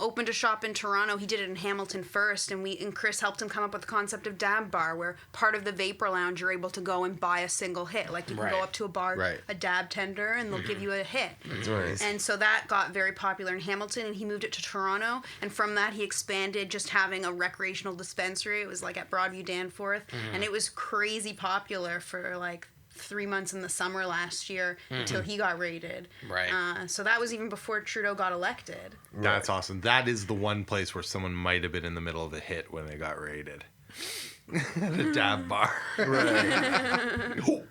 C: opened a shop in Toronto. He did it in Hamilton first, and Chris helped him come up with the concept of Dab Bar, where part of the vapor lounge you're able to go and buy a single hit. You can go up to a bar. A dab tender, and they'll give you a hit.
D: Right.
C: And so that got very popular in Hamilton, and he moved it to Toronto, and from that he expanded just having a recreational dispensary. It was at Broadview Danforth, and it was crazy popular for 3 months in the summer last year until he got raided.
A: Right.
C: So that was even before Trudeau got elected.
E: That's awesome. That is the one place where someone might have been in the middle of a hit when they got raided. The Dab Bar.
D: Right.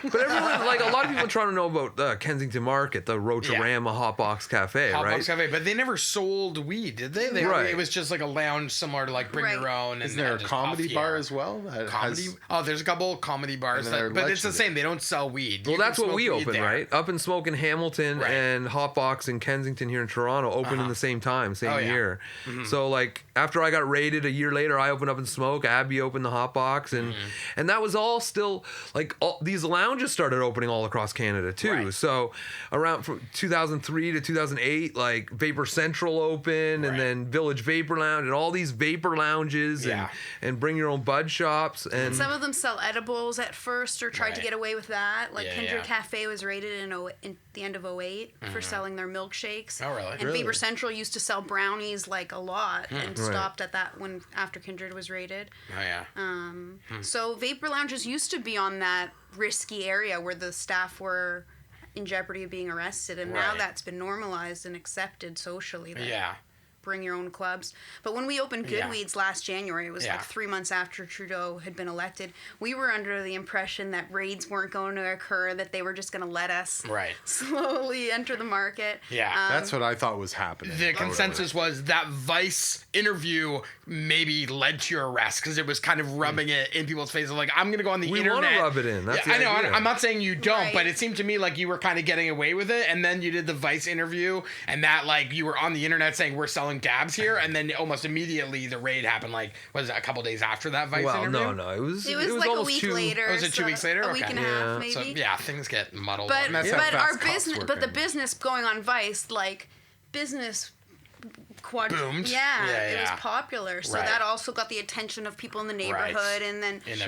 D: But everyone, a lot of people trying to know about Kensington Market, the Rotorama Hotbox Cafe, right?
A: Hotbox Cafe, but they never sold weed, did they? It was just a lounge similar to Bring Your Own.
E: Is there a comedy bar as well?
A: There's a couple comedy bars, but it's the same. They don't sell weed.
D: Well, that's what we opened, right? Up and Smoke in Hamilton and Hotbox in Kensington here in Toronto opened in the same time, same year. So after I got raided a year later, I opened Up and Smoke. Abby opened the Hotbox, and that was all still these lounges started opening all across Canada too. So around from 2003 to 2008, Vapor Central opened, and then Village Vapor Lounge, and all these vapor lounges and bring your own bud shops. And
C: some of them sell edibles at first, or tried to get away with that. Kindred Cafe was raided in the end of 2008 for selling their milkshakes.
A: Oh, really?
C: And Vapor Central used to sell brownies a lot, and stopped at that after Kindred was raided.
A: Oh, yeah.
C: So vapor lounges used to be on that risky area where the staff were in jeopardy of being arrested, and now that's been normalized and accepted socially. Bring your own clubs. But when we opened Goodweeds last January, it was 3 months after Trudeau had been elected, we were under the impression that raids weren't going to occur, that they were just going to let us slowly enter the market.
E: That's what I thought was happening.
A: The consensus was that Vice interview maybe led to your arrest, because it was kind of rubbing it in people's faces, I'm going to go on the internet.
D: We want to rub it in. That's
A: I know.
D: idea.
A: I'm not saying you don't, but it seemed to me you were kind of getting away with it, and then you did the Vice interview, and that you were on the internet saying we're selling dabs here, and then almost immediately the raid happened. Was it a couple days after that Vice interview?
D: No. It was
C: a week later.
A: Was it 2 weeks later?
C: A week and a half, maybe.
A: So things get muddled.
C: But
E: our
C: business, the business going on Vice, business
A: boomed.
C: It was popular, so that also got the attention of people in the neighborhood, and then it's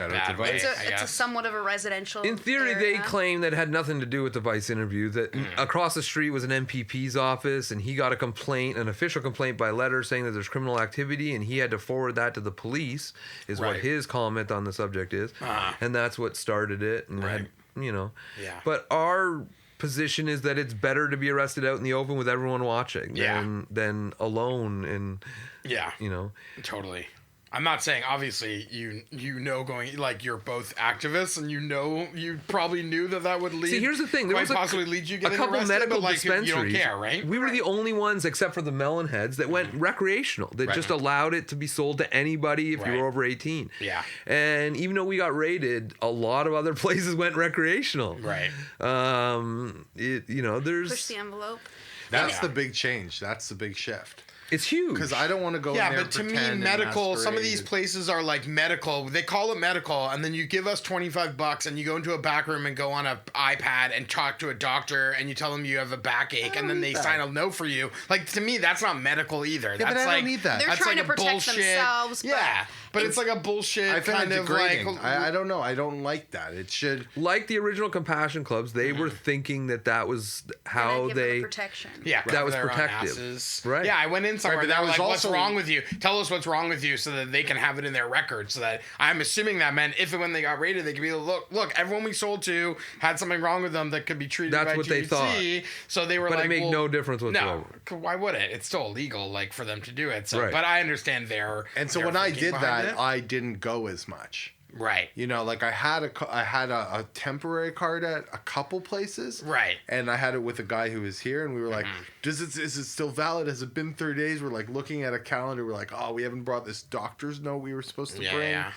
C: a somewhat of a residential.
D: In theory,
C: area.
D: they claim that had nothing to do with the Vice interview. That across the street was an MPP's office, and he got an official complaint by letter saying that there's criminal activity, and he had to forward that to the police. Is what his comment on the subject is, and that's what started it. And but position is that it's better to be arrested out in the open with everyone watching than alone and
A: Totally. I'm not saying, obviously, you know, going, like, you're both activists, and you probably knew that would lead.
D: See, here's the thing. There
A: might
D: was
A: possibly lead you
D: a
A: getting
D: couple
A: arrested,
D: medical
A: but, like,
D: dispensaries.
A: you don't care, right?
D: We were the only ones, except for the Melonheads, that went recreational. That just allowed it to be sold to anybody if you were over 18.
A: Yeah.
D: And even though we got raided, a lot of other places went recreational.
A: Right.
D: There's...
C: Push the envelope.
E: That's the big change. That's the big shift.
D: It's huge.
E: Because I don't want to go in there
A: Yeah, but to me,
E: and
A: medical, some of
E: masquerade.
A: these places are like medical. They call it medical, and then you give us $25 and you go into a back room and go on an iPad and talk to a doctor and you tell them you have a backache and then they sign a note for you. Like, to me, that's not medical either.
E: Yeah,
A: that's
E: but I
A: like,
E: don't need that.
C: They're
A: that's
C: trying
A: like
C: to
A: a
C: protect
A: bullshit.
C: themselves.
A: Yeah, but it's like a bullshit
E: I find
A: kind
E: it
A: of
E: degrading.
A: like...
E: I don't know. I don't like that. It should...
D: like the original compassion clubs, they were thinking that was how
C: give them
D: they...
C: the protection.
A: Yeah,
D: That was
A: cover their own
D: protective.
A: asses.
D: Right.
A: Yeah, I went in somewhere
E: Right, but
A: and they
E: that
A: were
E: was
A: like, what's
E: also-
A: wrong with you? Tell us what's wrong with you so that they can have it in their record. So that I'm assuming that meant if and when they got raided, they could be like, look, everyone we sold to had something wrong with them that could be treated
D: That's
A: by
D: what they thought.
A: GHC. So they were
D: But
A: like,
D: it made
A: well,
D: no difference whatsoever.
A: No, why would it? It's still illegal, like, for them to do it. So,
D: Right.
A: but I understand their...
E: And so
A: their
E: when I
A: thinking
E: did
A: behind
E: that,
A: it.
E: I didn't go as much.
A: Right.
E: You know, like I had a temporary card at a couple places.
A: Right.
E: And I had it with a guy who was here, and we were like, is it still valid? Has it been 30 days? We're like looking at a calendar. We're like, oh, we haven't brought this doctor's note we were supposed to bring.
A: Yeah.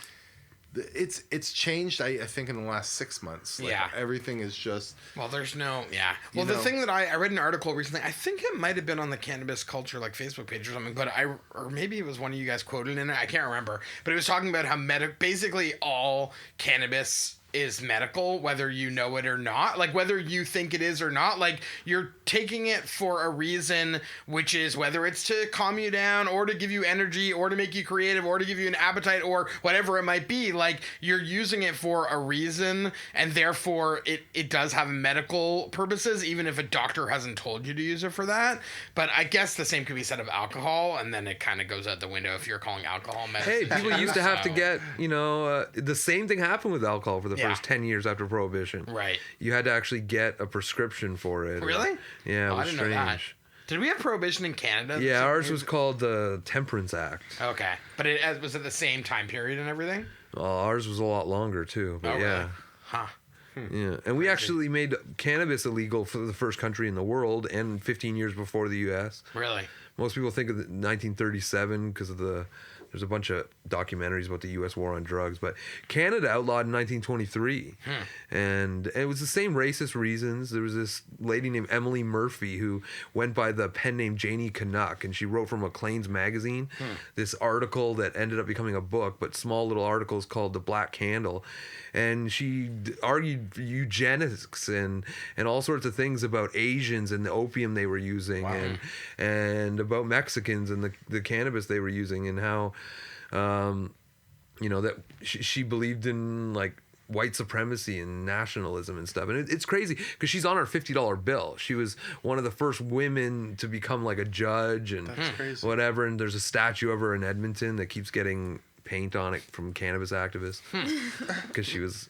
E: It's changed, I think, in the last 6 months. Like,
A: Yeah.
E: everything is just...
A: Well, there's no, yeah. Well,
E: You
A: the
E: know.
A: thing that I read an article recently, I think it might have been on the Cannabis Culture, like, Facebook page or something, but or maybe it was one of you guys quoted in it, I can't remember, but it was talking about how basically all cannabis is medical, whether you know it or not, like whether you think it is or not, like you're taking it for a reason, which is whether it's to calm you down or to give you energy or to make you creative or to give you an appetite or whatever it might be, like you're using it for a reason, and therefore it does have medical purposes, even if a doctor hasn't told you to use it for that. But I guess the same could be said of alcohol, and then it kind of goes out the window if you're calling alcohol medicine.
D: Hey, people used to have to
A: So-
D: get, the same thing happened with alcohol for the
A: Yeah.
D: first 10 years after Prohibition.
A: Right.
D: You had to actually get a prescription for it.
A: Really?
D: Yeah, it
A: Oh,
D: was
A: I didn't
D: strange.
A: know that. Did we have prohibition in Canada?
D: Yeah, ours was called the Temperance Act.
A: Okay, but it was at the same time period and everything.
D: Well, ours was a lot longer too, but
A: Oh, really?
D: yeah.
A: Huh.
D: Yeah, and we actually made cannabis illegal for the first country in the world, and 15 years before the U.S.
A: Really?
D: Most people think of 1937 because of there's a bunch of documentaries about the U.S. war on drugs, but Canada outlawed in 1923, and it was the same racist reasons. There was this lady named Emily Murphy who went by the pen name Janie Canuck, and she wrote for Maclean's magazine this article that ended up becoming a book, but small little articles called The Black Candle. And she argued eugenics and all sorts of things about Asians and the opium they were using, and about Mexicans and the cannabis they were using, and how, that she believed in like white supremacy and nationalism and stuff. And it's crazy because she's on her $50 bill. She was one of the first women to become like a judge and
E: crazy.
D: whatever. And there's a statue of her in Edmonton that keeps getting paint on it from cannabis activists because she was,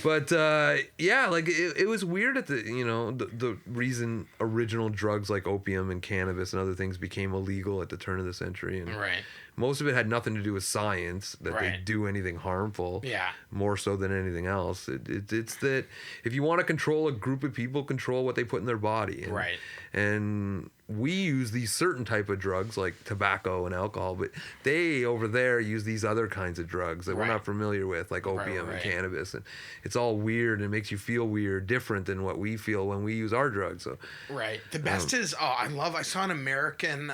D: but like it was weird at the reason original drugs like opium and cannabis and other things became illegal at the turn of the century, and
A: Right.
D: most of it had nothing to do with science, that they
A: Right.
D: do anything harmful,
A: Yeah.
D: more so than anything else. It's that if you want to control a group of people, control what they put in their body, and,
A: Right.
D: and we use these certain type of drugs like tobacco and alcohol, but they over there use these other kinds of drugs that we're
A: Right.
D: not familiar with, like opium
A: right.
D: and cannabis, and it's all weird and it makes you feel weird, different than what we feel when we use our drugs. So
A: Right. The best is, I saw an American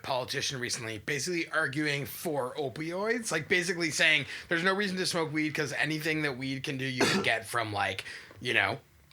A: politician recently basically arguing for opioids, like basically saying there's no reason to smoke weed because anything that weed can do you can get from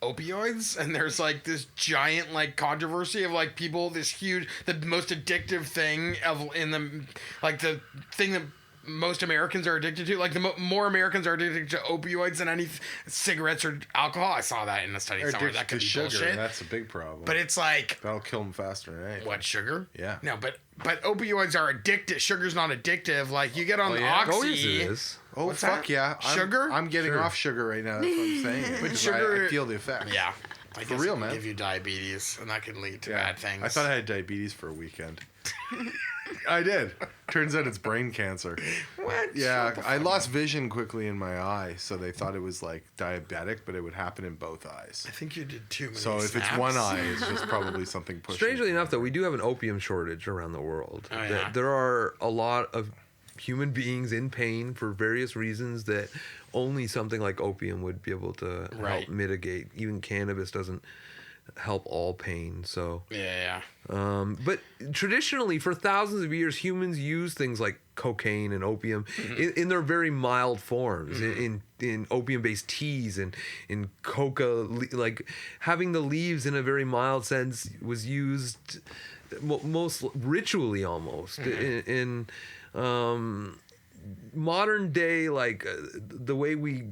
A: opioids. And there's like this giant like controversy of like people, this huge, the most addictive thing the thing that most Americans are addicted to, like the more Americans are addicted to opioids than any cigarettes or alcohol. I saw that in a study
E: They're
A: somewhere.
E: addicted
A: That could
E: to
A: be
E: sugar.
A: bullshit.
E: That's a big problem.
A: But it's like,
E: That'll kill them faster than anything.
A: what, sugar?
E: Yeah.
A: No, but opioids are addictive. Sugar's not addictive. Like you get on the
E: yeah?
A: Oxy.
D: oh, yes, it is.
E: Oh,
A: What's
E: fuck
A: that?
E: yeah.
A: Sugar?
E: I'm getting
D: Sure.
E: off sugar right now. That's what I'm saying.
A: But
E: Because
A: sugar-
E: I feel the effects.
A: Yeah. I
E: For
A: guess
E: real,
A: it can
E: man.
A: give you diabetes, and that could lead to bad things.
E: I thought I had diabetes for a weekend. I did. Turns out it's brain cancer.
A: What?
E: Yeah,
A: Shut the
E: I
A: fuck
E: lost
A: up.
E: vision quickly in my eye, so they thought it was like diabetic, but it would happen in both eyes.
A: I think you did too many
E: So if it's
A: snaps.
E: one eye, it's just probably something pushing.
D: Strangely enough, though, we do have an opium shortage around the world.
A: Oh, yeah.
D: There are a lot of human beings in pain for various reasons that only something like opium would be able to
A: Right.
D: help mitigate. Even cannabis doesn't help all pain. So,
A: Yeah.
D: but traditionally, for thousands of years, humans use things like cocaine and opium in their very mild forms, in opium-based teas and in coca, like having the leaves in a very mild sense was used most ritually almost in modern day, like the way we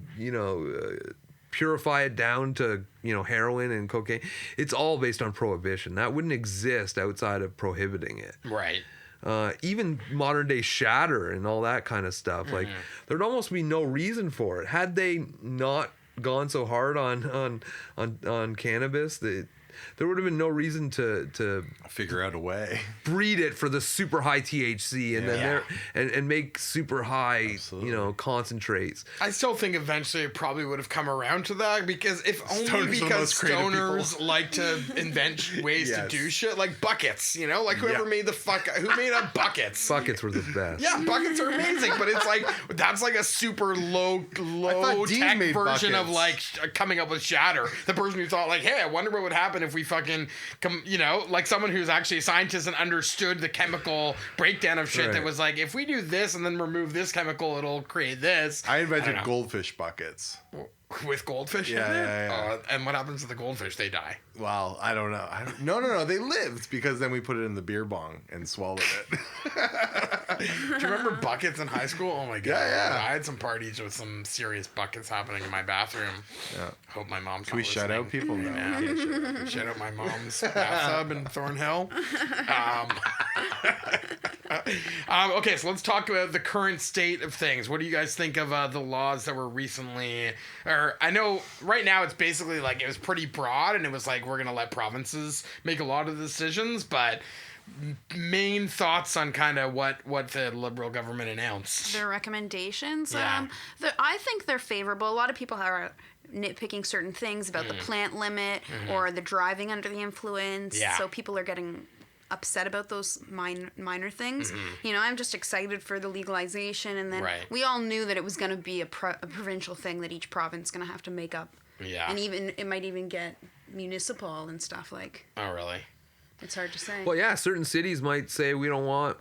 D: purify it down to heroin and cocaine. It's all based on prohibition. That wouldn't exist outside of prohibiting it.
A: Right.
D: Even modern day shatter and all that kind of stuff. Like there'd almost be no reason for it had they not gone so hard on cannabis. There would have been no reason to
E: Figure out a way.
D: breed it for the super high THC and then
A: Yeah.
D: and make super high
E: Absolutely.
D: concentrates.
A: I still think eventually it probably would have come around to that, because if only
E: Stoners are the
A: because
E: most creative
A: stoners
E: people.
A: like to invent ways to
E: Yes.
A: do shit, like buckets, like whoever
E: Yeah.
A: made who made up buckets.
D: Buckets were the best.
A: Yeah, buckets are amazing, but it's like that's like a super low
E: thought Dean
A: tech
E: made
A: version of
E: buckets.
A: like coming up with shatter. The person who thought like, hey, I wonder what would happen if we fucking come, like someone who's actually a scientist and understood the chemical breakdown of shit that
D: Right.
A: was like, if we do this and then remove this chemical, it'll create this.
E: I
A: don't
E: invented
A: know.
E: goldfish buckets.
A: With goldfish
E: Yeah,
A: in there?
E: yeah.
A: And what happens to the goldfish? They die.
E: Well, I don't know. No. They lived because then we put it in the beer bong and swallowed it.
A: Do you remember buckets in high school? Oh my god.
E: Yeah.
A: I had some parties with some serious buckets happening in my bathroom.
E: Yeah.
A: Hope my mom's
E: Can we shout out people? No, we can't shout out.
A: Shout out my mom's bathtub in Thornhill. Okay, so let's talk about the current state of things. What do you guys think of the laws that were recently, or I know right now it's basically like it was pretty broad and it was like we're going to let provinces make a lot of the decisions, but main thoughts on kind of what the Liberal government announced.
C: Their recommendations,
A: Yeah.
C: I think they're favorable. A lot of people are nitpicking certain things about the plant limit or the driving under the influence.
A: Yeah.
C: So people are getting upset about those minor things. I'm just excited for the legalization, and then
A: Right.
C: we all knew that it was going to be a provincial thing that each province going to have to make up.
A: Yeah.
C: And even it might even get municipal and stuff. Like,
A: Oh, really?
C: it's hard to say.
D: Well, yeah, certain cities might say we don't want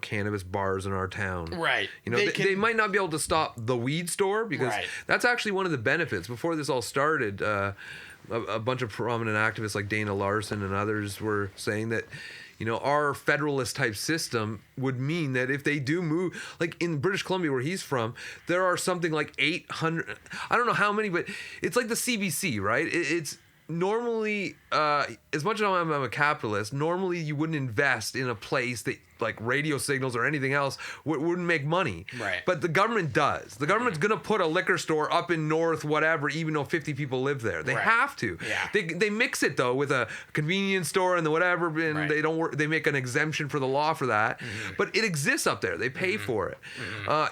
D: cannabis bars in our town.
A: Right.
D: They might not be able to stop the weed store because
A: Right.
D: that's actually one of the benefits. Before this all started, a bunch of prominent activists like Dana Larson and others were saying that our federalist type system would mean that if they do move, like in British Columbia where he's from, there are something like 800, I don't know how many, but it's like the CBC, right? It's normally, as much as I'm a capitalist, normally you wouldn't invest in a place that like radio signals or anything else wouldn't make money.
A: Right.
D: But the government does. The government's going to put a liquor store up in North whatever, even though 50 people live there. They
A: Right.
D: have to.
A: Yeah.
D: They mix it though with a convenience store and the whatever, and
A: Right.
D: they don't work. They make an exemption for the law for that. But it exists up there. They pay for it,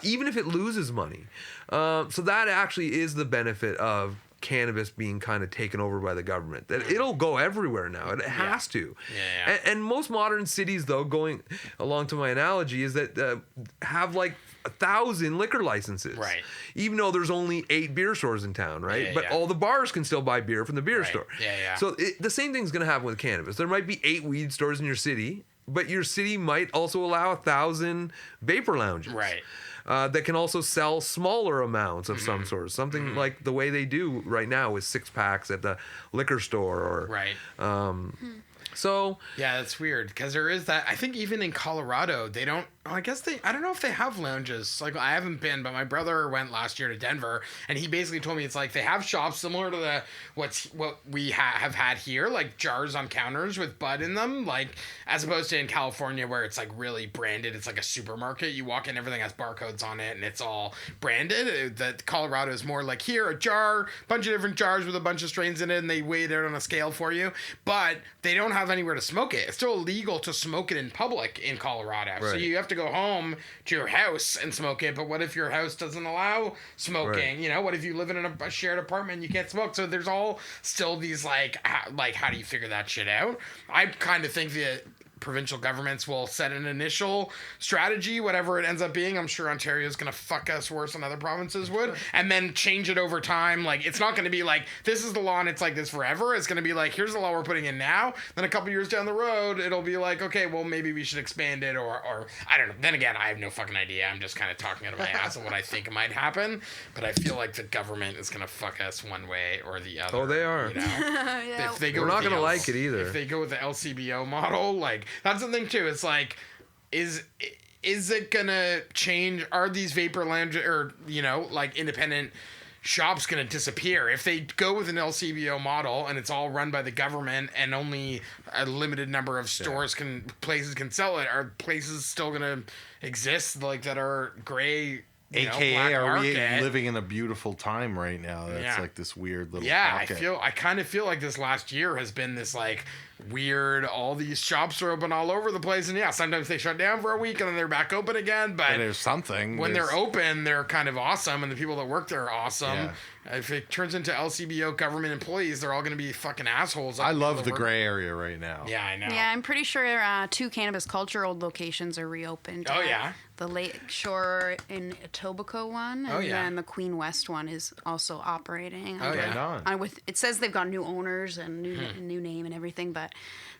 D: even if it loses money. So that actually is the benefit of cannabis being kind of taken over by the government. That it'll go everywhere now. It has to.
A: Yeah.
D: And most modern cities, though, going along to my analogy, is that have like 1,000 liquor licenses.
A: Right.
D: Even though there's only 8 beer stores in town, right?
A: Yeah,
D: But
A: yeah.
D: all the bars can still buy beer from the beer
A: Right.
D: store.
A: Yeah.
D: So the same thing's going to happen with cannabis. There might be 8 weed stores in your city, but your city might also allow 1,000 vapor lounges.
A: Right.
D: That can also sell smaller amounts of some sort. Something like the way they do right now with 6-packs at the liquor store. Or
A: Right.
D: So
A: Yeah, that's weird because there is that. I think even in Colorado, they don't I guess I don't know if they have lounges. Like, I haven't been, but my brother went last year to Denver, and he basically told me it's like they have shops similar to what we have had here, like jars on counters with bud in them, like as opposed to in California where it's like really branded. It's like a supermarket. You walk in, everything has barcodes on it, and it's all branded. That Colorado is more like here, a jar, bunch of different jars with a bunch of strains in it, and they weigh it out on a scale for you. But they don't have anywhere to smoke it. It's still illegal to smoke it in public in Colorado. Right. So you have to go home to your house and smoke it. But what if your house doesn't allow smoking? Right. You know, what if you live in a shared apartment and you can't smoke? So there's all still these like how do you figure that shit out? I kind of think that provincial governments will set an initial strategy, whatever it ends up being. I'm sure Ontario's going to fuck us worse than other provinces would, and then change it over time. Like, it's not going to be like, this is the law and it's like this forever. It's going to be like, here's the law we're putting in now. Then a couple years down the road, it'll be like, okay, well, maybe we should expand it, or I don't know. Then again, I have no fucking idea. I'm just kind of talking out of my ass of what I think might happen, but I feel like the government is going to fuck us one way or the other.
D: Oh, they are.
A: You know?
C: Yeah.
A: If they go
D: We're not going to like it either.
A: If they go with the LCBO model, like, that's the thing too. It's like, is it gonna change? Are these vapor lounge or, you know, like independent shops gonna disappear if they go with an LCBO model and it's all run by the government and only a limited number of stores places can sell it? Are places still gonna exist like that are gray?
E: AKA, are we living in a beautiful time right now? That's like this weird little pocket.
A: I kind of feel like this last year has been this like weird, all these shops are open all over the place, and sometimes they shut down for a week and then they're back open again, but
E: there's something
A: when they're open, they're kind of awesome, and the people that work there are awesome. If it turns into LCBO government employees, they're all going to be fucking assholes.
E: I love the gray area right now.
A: Yeah, I know.
C: Yeah, I'm pretty sure 2 cannabis culture old locations are reopened.
A: Oh, yeah?
C: The Lakeshore in Etobicoke one, and then the Queen West one is also operating.
A: Oh, yeah.
C: It says they've got new owners and new name and everything, but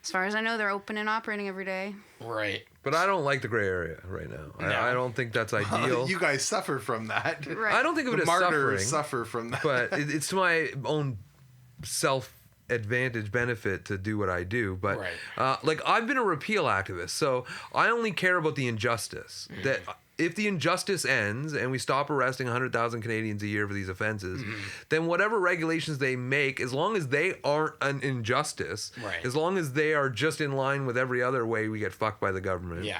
C: as far as I know, they're open and operating every day.
A: Right.
D: But I don't like the gray area right now. No. I don't think that's ideal.
E: You guys suffer from that.
C: Right.
D: I don't think of it as suffering.
E: Suffer from that.
D: But it's to my own self-advantage benefit to do what I do. But like, I've been a repeal activist, so I only care about the injustice. That if the injustice ends and we stop arresting 100,000 Canadians a year for these offenses, then whatever regulations they make, as long as they aren't an injustice, as long as they are just in line with every other way we get fucked by the government,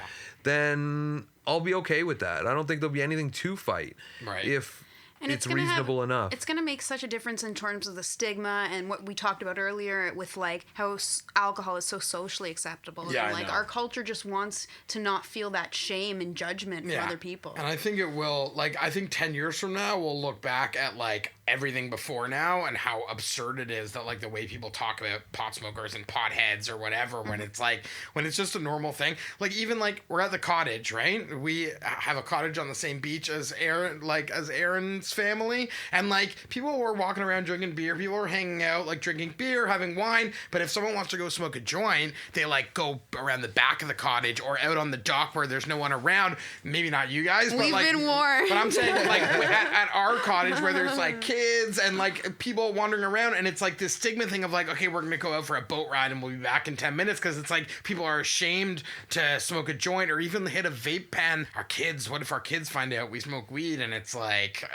D: then I'll be okay with that. I don't think there'll be anything to fight if it's reasonable enough.
C: It's going to make such a difference in terms of the stigma and what we talked about earlier with like how alcohol is so socially acceptable.
A: Yeah,
C: and, like, our culture just wants to not feel that shame and judgment for other people.
A: And I think it will, like, I think 10 years from now, we'll look back at, like, everything before now and how absurd it is that, like, the way people talk about pot smokers and potheads or whatever, when it's like, when it's just a normal thing. Like, even, like, we're at the cottage, right? We have a cottage on the same beach as Erin's family, and like, people were walking around drinking beer, people were hanging out, like, drinking beer, having wine, but if someone wants to go smoke a joint, they like go around the back of the cottage or out on the dock where there's no one around. Maybe not you guys, but
C: we've been warned.
A: But I'm saying, like, at our cottage where there's like kids and like people wandering around, and it's like this stigma thing of like, okay, we're gonna go out for a boat ride and we'll be back in 10 minutes, because it's like people are ashamed to smoke a joint or even hit a vape pen. Our kids, what if our kids find out we smoke weed? And it's like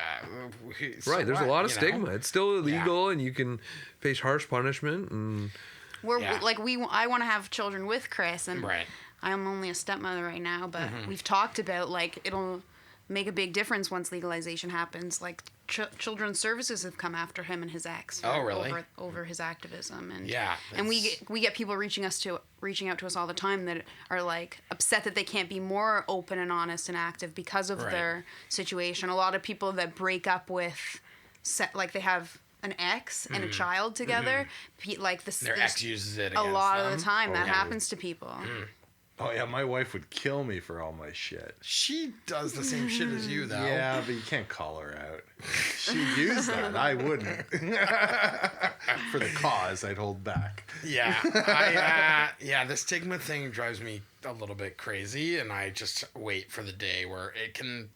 D: so there's a lot of stigma. It's still illegal, and you can face harsh punishment. And
C: I want to have children with Chris, and I'm only a stepmother right now, but we've talked about, like, it'll make a big difference once legalization happens. Like, children's services have come after him and his ex over his activism, and and we get people reaching out to us all the time that are like upset that they can't be more open and honest and active because of their situation. A lot of people that break up with like, they have an ex and a child together, like their
A: ex uses it
C: a lot of the
A: them.
C: time. That happens to people.
E: Oh yeah, my wife would kill me for all my shit.
A: She does the same shit as you, though.
E: Yeah, but you can't call her out. She'd use that. I wouldn't. For the cause, I'd hold back.
A: Yeah, the stigma thing drives me a little bit crazy, and I just wait for the day where it can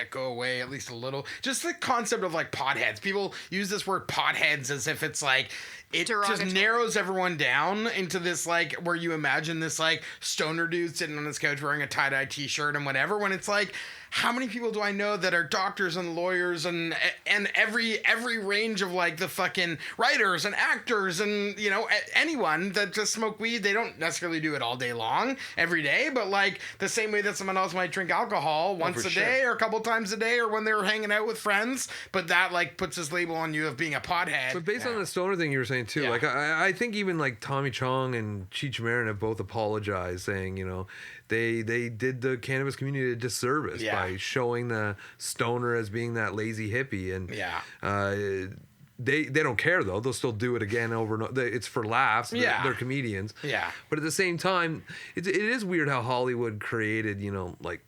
A: go away at least a little. Just the concept of like potheads. People use this word potheads as if it's like it just
C: Derogatory.
A: narrows everyone down into this like where you imagine this like stoner dude sitting on his couch wearing a tie-dye t-shirt and whatever, when it's like, how many people do I know that are doctors and lawyers and every range of like the fucking writers and actors and, you know, anyone that just smoke weed? They don't necessarily do it all day long, every day, but like the same way that someone else might drink alcohol once a day or a couple times a day or when they're hanging out with friends, but that like puts this label on you of being a pothead.
D: But based on the stoner thing you were saying too,
A: Yeah.
D: like I think even like Tommy Chong and Cheech Marin have both apologized, saying, you know, they did the cannabis community a disservice by showing the stoner as being that lazy hippie, and they don't care though. They'll still do it again over and over. It's for laughs. They're comedians.
A: Yeah.
D: But at the same time, it is weird how Hollywood created, you know, like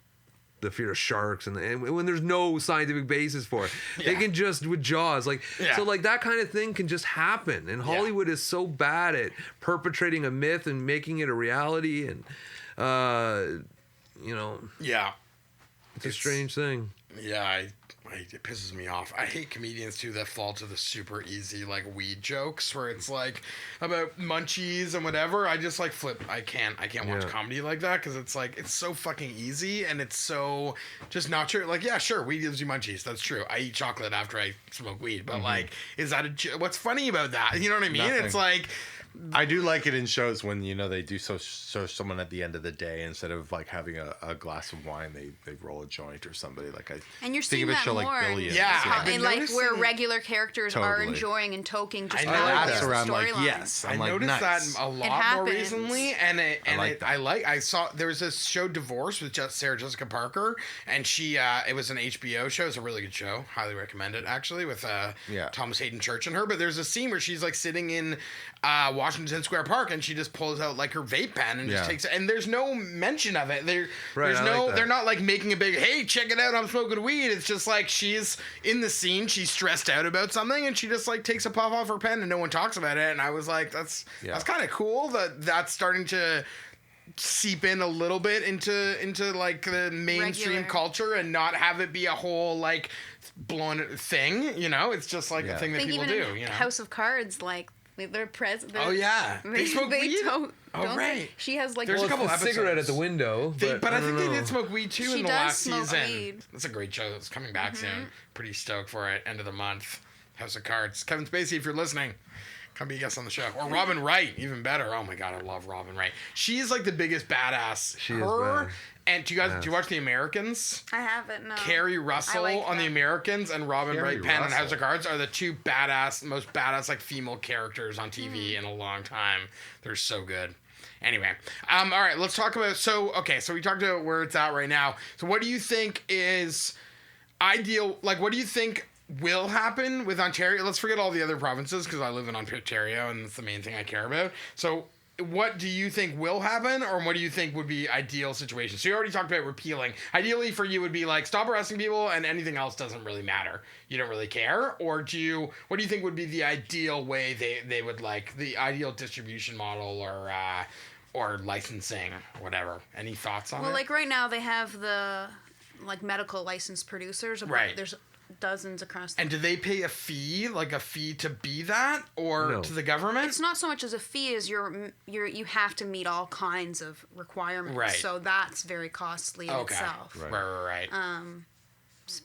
D: the fear of sharks and when there's no scientific basis for it. They can just with Jaws so like that kind of thing can just happen, and Hollywood is so bad at perpetrating a myth and making it a reality, and you know, it's a strange thing.
A: It pisses me off. I hate comedians too that fall to the super easy like weed jokes where it's like about munchies and whatever. I just like flip. I can't watch comedy like that because it's like it's so fucking easy and it's so just not true. Like, yeah, sure, weed gives you munchies. That's true. I eat chocolate after I smoke weed, but like, is that what's funny about that? You know what I mean?
E: Nothing.
A: It's like.
E: I do like it in shows when, you know, they do show someone at the end of the day, instead of like having a glass of wine, they roll a joint or somebody. Like
C: And you're
E: think
C: seeing
E: of a
C: that
E: show
C: more
E: like
C: in-
E: Billions.
A: Yeah.
C: And like where
A: noticing-
C: regular characters are
E: Totally.
C: enjoying and toking just
A: I know
C: how
A: that's
C: it is the
E: where I'm like,
C: storyline.
E: yes. I'm
A: I
E: like,
A: noticed
E: nice.
A: that a lot more
C: happens.
A: recently, and I saw there was this show Divorce with Sarah Jessica Parker, and she it was an HBO show. It's a really good show, highly recommend it actually, with Thomas Hayden Church and her. But there's a scene where she's like sitting in Washington Square Park, and she just pulls out like her vape pen and just takes it, and there's no mention of it. There's no,
D: that.
A: they're not like making a big, hey, check it out, I'm smoking weed. It's just like she's in the scene, she's stressed out about something, and she just like takes a puff off her pen, and no one talks about it. And I was like, that's kind of cool that's starting to seep in a little bit into like the mainstream
C: Regular.
A: culture and not have it be a whole like blown thing. You know, it's just like a thing
C: I
A: that
C: think
A: people
C: even
A: do.
C: in
A: You know.
C: House of Cards, like their president.
A: Oh yeah, they smoke weed.
C: Don't
A: right.
C: they? She has like
A: There's a couple
D: a cigarette at the window,
A: But I think
D: don't
A: they
D: know.
A: did smoke weed too
C: She
A: in the
C: does
A: last
C: smoke
A: season.
C: weed.
A: That's a great show. It's coming back soon. Pretty stoked for it. End of the month. House of Cards. Kevin Spacey, if you're listening, come be a guest on the show. Or Robin Wright, even better. Oh my god, I love Robin Wright. She's like the biggest badass.
D: She is
A: Her
D: bad.
A: and do you watch The Americans?
C: I haven't. No.
A: Carrie Russell
C: I like
A: on The
C: that.
A: Americans and Robin
E: Carrie
A: Wright Penn on House
E: Russell.
A: of Cards are the two most badass like female characters on TV in a long time. They're so good. Anyway, all right, let's talk about. So we talked about where it's at right now. So what do you think is ideal? Like, what do you think will happen with Ontario? Let's forget all the other provinces because I live in Ontario and that's the main thing I care about. So what do you think will happen, or what do you think would be ideal situation? So you already talked about repealing. Ideally for you would be like stop arresting people and anything else doesn't really matter. You don't really care, or what do you think would be the ideal way they would like the ideal distribution model or licensing or whatever? Any thoughts on it?
C: Well, like right now they have the like medical licensed producers.
A: Right.
C: There's dozens across the
A: and do they pay a fee to be that, or
D: No.
A: to the government?
C: It's not so much as a fee as you have to meet all kinds of requirements.
A: Right.
C: So that's very costly in itself.
A: Right.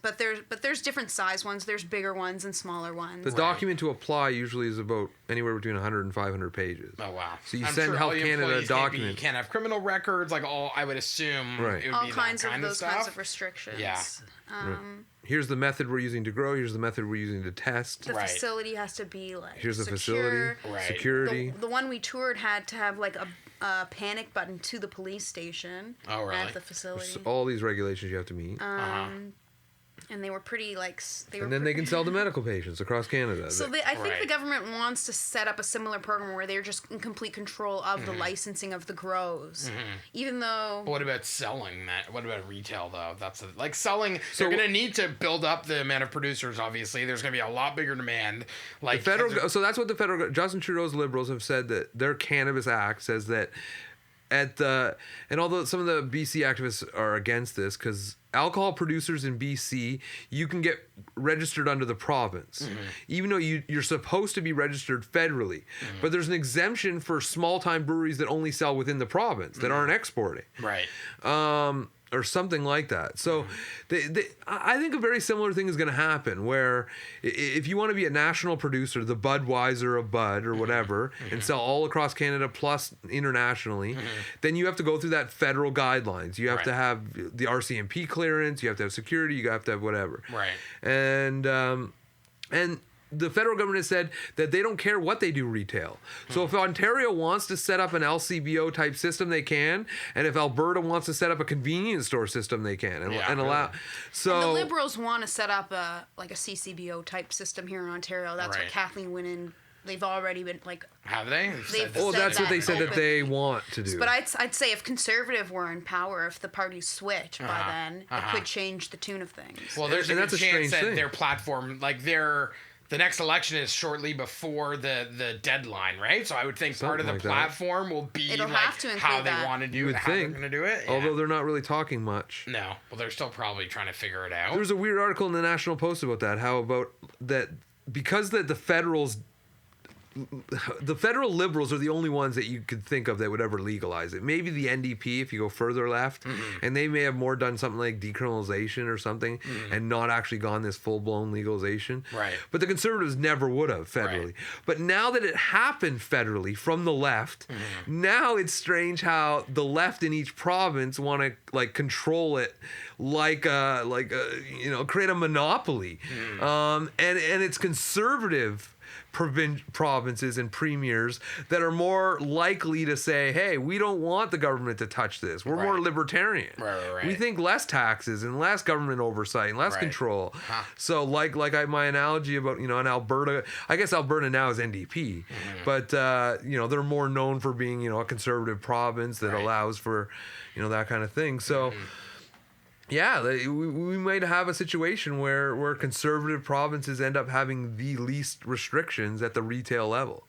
C: But there's different size ones. There's bigger ones and smaller ones.
D: The document to apply usually is about anywhere between 100 and 500 pages.
A: Oh wow!
D: So you
A: I'm
D: send
A: sure
D: Health
A: all the
D: Canada a
A: employees can't
D: document.
A: You can't have criminal records. Like all, I would assume.
D: Right.
A: It would
C: all
A: be
C: kinds
A: that
C: of
A: kind
C: those
A: stuff.
C: kinds of restrictions.
A: Yeah.
D: Here's the method we're using to grow. Here's the method we're using to test.
C: The
A: Right.
C: facility has to be like
D: Here's the
C: secure.
D: facility.
A: Right.
D: Security.
C: The one we toured had to have like a panic button to the police station
A: Oh, really?
C: at the facility.
D: So all these regulations you have to meet.
C: And they were pretty like
D: and then they can sell to medical patients across Canada.
C: So I think the
A: Right.
C: government wants to set up a similar program where they're just in complete control of the licensing of the grows, even though.
A: What about selling that? What about retail though? Like selling.
D: So-
A: they're going to need to build up the amount of producers. Obviously, there's going to be a lot bigger demand. Like
D: so that's what the federal Justin Trudeau's Liberals have said, that their Cannabis Act says that and although some of the BC activists are against this, because alcohol producers in BC, you can get registered under the province, even though you're supposed to be registered federally. But there's an exemption for small-time breweries that only sell within the province, that aren't exporting.
A: Right.
D: Or something like that. So I think a very similar thing is going to happen, where if you want to be a national producer, the Budweiser of Bud or whatever, and sell all across Canada plus internationally, then you have to go through that federal guidelines. You have to have the RCMP clearance, you have to have security, you have to have whatever.
A: Right.
D: And the federal government has said that they don't care what they do retail. So if Ontario wants to set up an LCBO type system, they can. And if Alberta wants to set up a convenience store system, they can. And allow. So
C: And the Liberals want to set up a CCBO type system here in Ontario. That's
A: Right.
C: what Kathleen Wynne. They've already been like.
A: Have they?
C: They've
D: Oh,
C: said
D: that's what they said that
C: openly.
D: they want to do.
C: But I'd say if Conservative were in power, if the parties switch by then, it could change the tune of things.
A: Well, there's
D: And
A: a
D: that's
A: good
D: a
A: chance
D: strange
A: that
D: thing.
A: their platform, like the next election is shortly before the deadline, right? So I would think part of the
D: Something like that.
A: platform will be
C: It'll
A: like
C: have to include
A: how they
C: that.
A: want to do
D: You
A: it,
D: would
A: how they're
D: think,
A: going to do it. Yeah.
D: although they're not really talking much.
A: No, well, they're still probably trying to figure it out.
D: There was a weird article in the National Post about that. How about that? Because the federal liberals are the only ones that you could think of that would ever legalize it. Maybe the NDP, if you go further left, and they may have more done something like decriminalization or something, and not actually gone this full-blown legalization.
A: Right.
D: But the Conservatives never would have federally.
A: Right.
D: But now that it happened federally from the left, now it's strange how the left in each province want to like control it, like a create a monopoly, and it's conservative provinces and premiers that are more likely to say, hey, we don't want the government to touch this. We're more
A: Right.
D: libertarian.
A: Right.
D: We think less taxes and less government oversight and less
A: Right.
D: control. So my analogy about, in Alberta, I guess Alberta now is NDP, but, they're more known for being, a conservative province that
A: Right.
D: allows for, that kind of thing. So, yeah, we might have a situation where conservative provinces end up having the least restrictions at the retail level.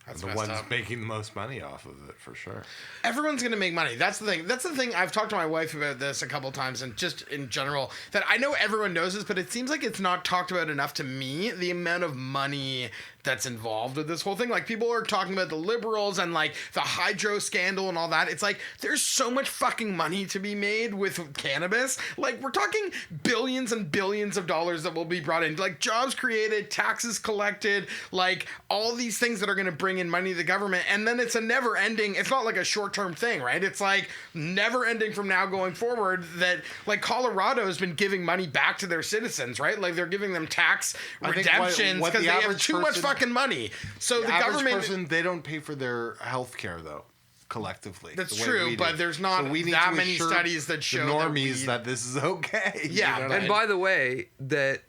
A: That's
E: The
A: messed
E: ones
A: up.
E: making the most money off of it, for sure.
A: Everyone's going to make money. That's the thing. That's the thing. I've talked to my wife about this a couple times, and just in general, that I know everyone knows this, but it seems like it's not talked about enough to me, the amount of money that's involved with this whole thing. Like, people are talking about the liberals and, like, the hydro scandal and all that. It's like, there's so much fucking money to be made with cannabis. Like, we're talking billions and billions of dollars that will be brought in. Like, jobs created, taxes collected, like, all these things that are going to bring in money to the government. And then it's a never ending, it's not like a short-term thing, right? It's like never ending from now going forward, that, like, Colorado has been giving money back to their citizens, right? Like, they're giving them tax
E: I think
A: redemptions
E: what
A: because
E: the
A: they have
E: average
A: too much
E: person-
A: fucking money. So the
E: Average
A: government...
E: person, they don't pay for their health care, though, collectively.
A: That's
E: the way
A: true,
E: we do.
A: but there's not
E: we need
A: that
E: to
A: many
E: assure
A: studies that show
E: the
A: that
E: normies
A: weed-
E: that this is okay.
A: Yeah,
E: what
A: but-
E: I
D: And
E: mean?
D: by the way, that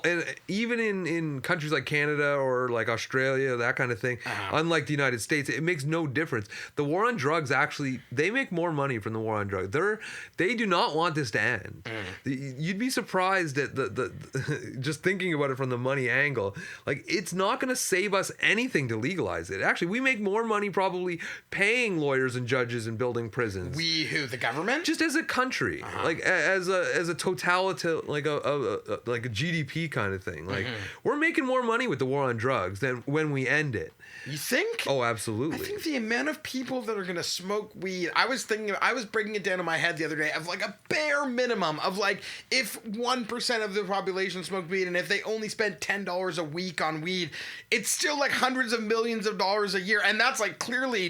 D: and even in countries like Canada or like Australia, that kind of thing, unlike the United States, it makes no difference. The war on drugs, actually, they make more money from the war on drugs. They do not want this to end. You'd be surprised at the just thinking about it from the money angle. Like, it's not going to save us anything to legalize it. Actually, we make more money probably paying lawyers and judges and building prisons.
A: We who? The government?
D: Just as a country, like as a totality, like a GDP kind of thing. Like, we're making more money with the war on drugs than when we end it.
A: You think?
D: Oh,
A: I
D: absolutely.
A: think the amount of people that are gonna smoke weed. I was breaking it down in my head the other day of like a bare minimum of like, if 1% of the population smoked weed, and if they only spent $10 a week on weed, it's still like hundreds of millions of dollars a year. And that's like clearly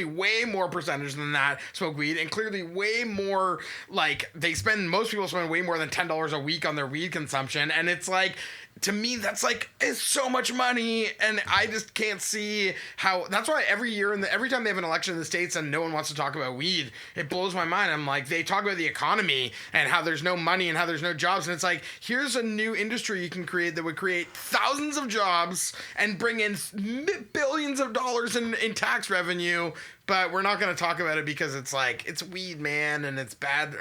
A: way more percentage than that smoke weed, and clearly way more, like, most people spend way more than $10 a week on their weed consumption. And it's like, to me, that's like, it's so much money, and I just can't see how. That's why every time they have an election in the States and no one wants to talk about weed, it blows my mind. I'm like, they talk about the economy and how there's no money and how there's no jobs, and it's like, here's a new industry you can create that would create thousands of jobs and bring in billions of dollars in tax revenue. But we're not going to talk about it because it's like, it's weed, man, and it's bad.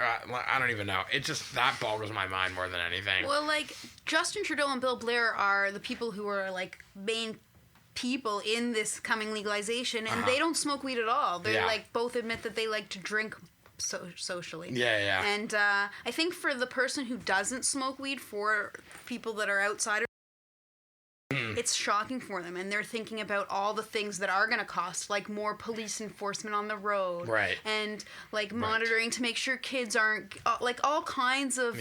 A: I don't even know. It just, that boggles my mind more than anything.
C: Well, like, Justin Trudeau and Bill Blair are the people who are, like, main people in this coming legalization, and they don't smoke weed at all. They're like both admit that they like to drink socially.
A: Yeah.
C: And I think for the person who doesn't smoke weed, for people that are outsiders, it's shocking for them, and they're thinking about all the things that are going to cost, like more police enforcement on the road,
A: Right.
C: and like monitoring to make sure kids aren't like all kinds of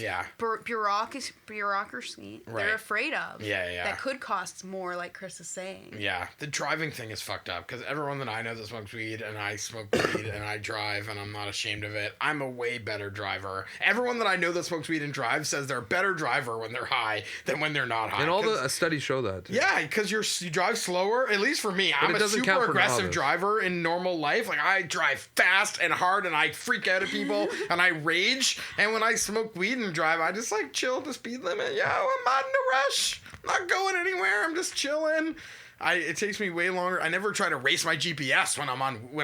C: bureaucracy
A: Right.
C: they're afraid of.
A: Yeah.
C: That could cost more, like Chris is saying.
A: Yeah, the driving thing is fucked up because everyone that I know that smokes weed, and I smoke weed and I drive and I'm not ashamed of it, I'm a way better driver. Everyone that I know that smokes weed and drives says they're a better driver when they're high than when they're not high.
D: And all the studies show that. Too.
A: Yeah, because you drive slower. At least for me, I'm
D: it
A: a
D: doesn't count
A: super
D: for
A: aggressive
D: novice.
A: driver in normal life. Like I drive fast and hard, and I freak out at people, and I rage. And when I smoke weed and drive, I just like chill the speed limit. Yo, I'm not in a rush. I'm not going anywhere. I'm just chilling. It takes me way longer. I never try to race my GPS when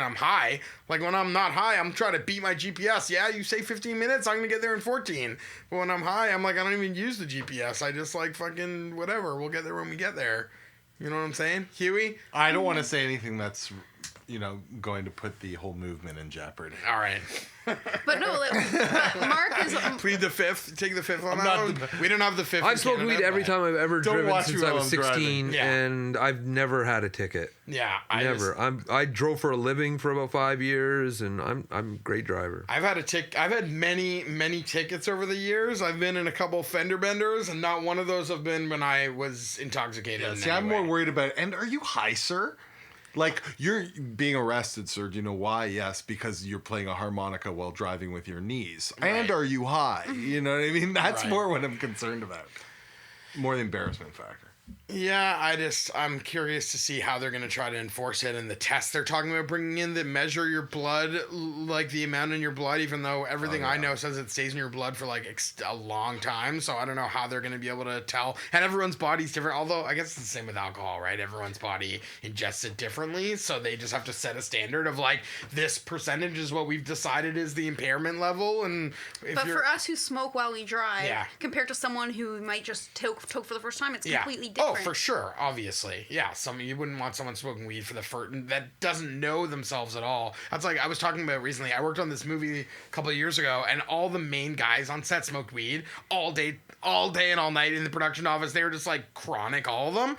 A: I'm high. Like when I'm not high, I'm trying to beat my GPS. Yeah, you say 15 minutes, I'm gonna get there in 14. But when I'm high, I'm like, I don't even use the GPS. I just like fucking whatever. We'll get there when we get there. You know what I'm saying, Huey?
E: I don't want to say anything that's, going to put the whole movement in jeopardy.
A: All right.
C: But no, but Mark is
A: Plead the fifth. Take the fifth on
E: I'm
A: that
E: not
A: one. We don't have the fifth.
D: I've
A: in
D: smoked
A: Canada,
D: weed every
A: but-
D: time I've ever
E: Don't
D: driven
E: watch
D: since
E: me
D: I
E: while
D: was
E: I'm driving.
D: 16,
A: Yeah.
D: and I've never had a ticket.
A: Yeah,
D: I drove for a living for about 5 years, and I'm a great driver.
A: I've had many tickets over the years. I've been in a couple fender benders, and not one of those have been when I was intoxicated.
E: Yeah,
A: in
E: see,
A: any
E: I'm
A: way.
E: more worried about. And are you high, sir? Like, you're being arrested, sir. Do you know why? Yes, because you're playing a harmonica while driving with your knees.
A: Right.
E: And are you high? You know what I mean? That's
A: Right.
E: more what I'm concerned about. More the embarrassment factor.
A: Yeah, I'm curious to see how they're going to try to enforce it, and the tests they're talking about bringing in that measure your blood, like the amount in your blood, even though everything I know says it stays in your blood for like a long time. So I don't know how they're going to be able to tell. And everyone's body's different, although I guess it's the same with alcohol, right? Everyone's body ingests it differently. So they just have to set a standard of like, this percentage is what we've decided is the impairment level. And
C: But for us who smoke while we drive,
A: Yeah.
C: compared to someone who might just toke for the first time, it's
A: Yeah.
C: completely
A: Oh,
C: different.
A: for sure, obviously. Yeah, you wouldn't want someone smoking weed for the first that doesn't know themselves at all. That's like I was talking about recently. I worked on this movie a couple of years ago, and all the main guys on set smoked weed all day and all night in the production office. They were just like chronic, all of them.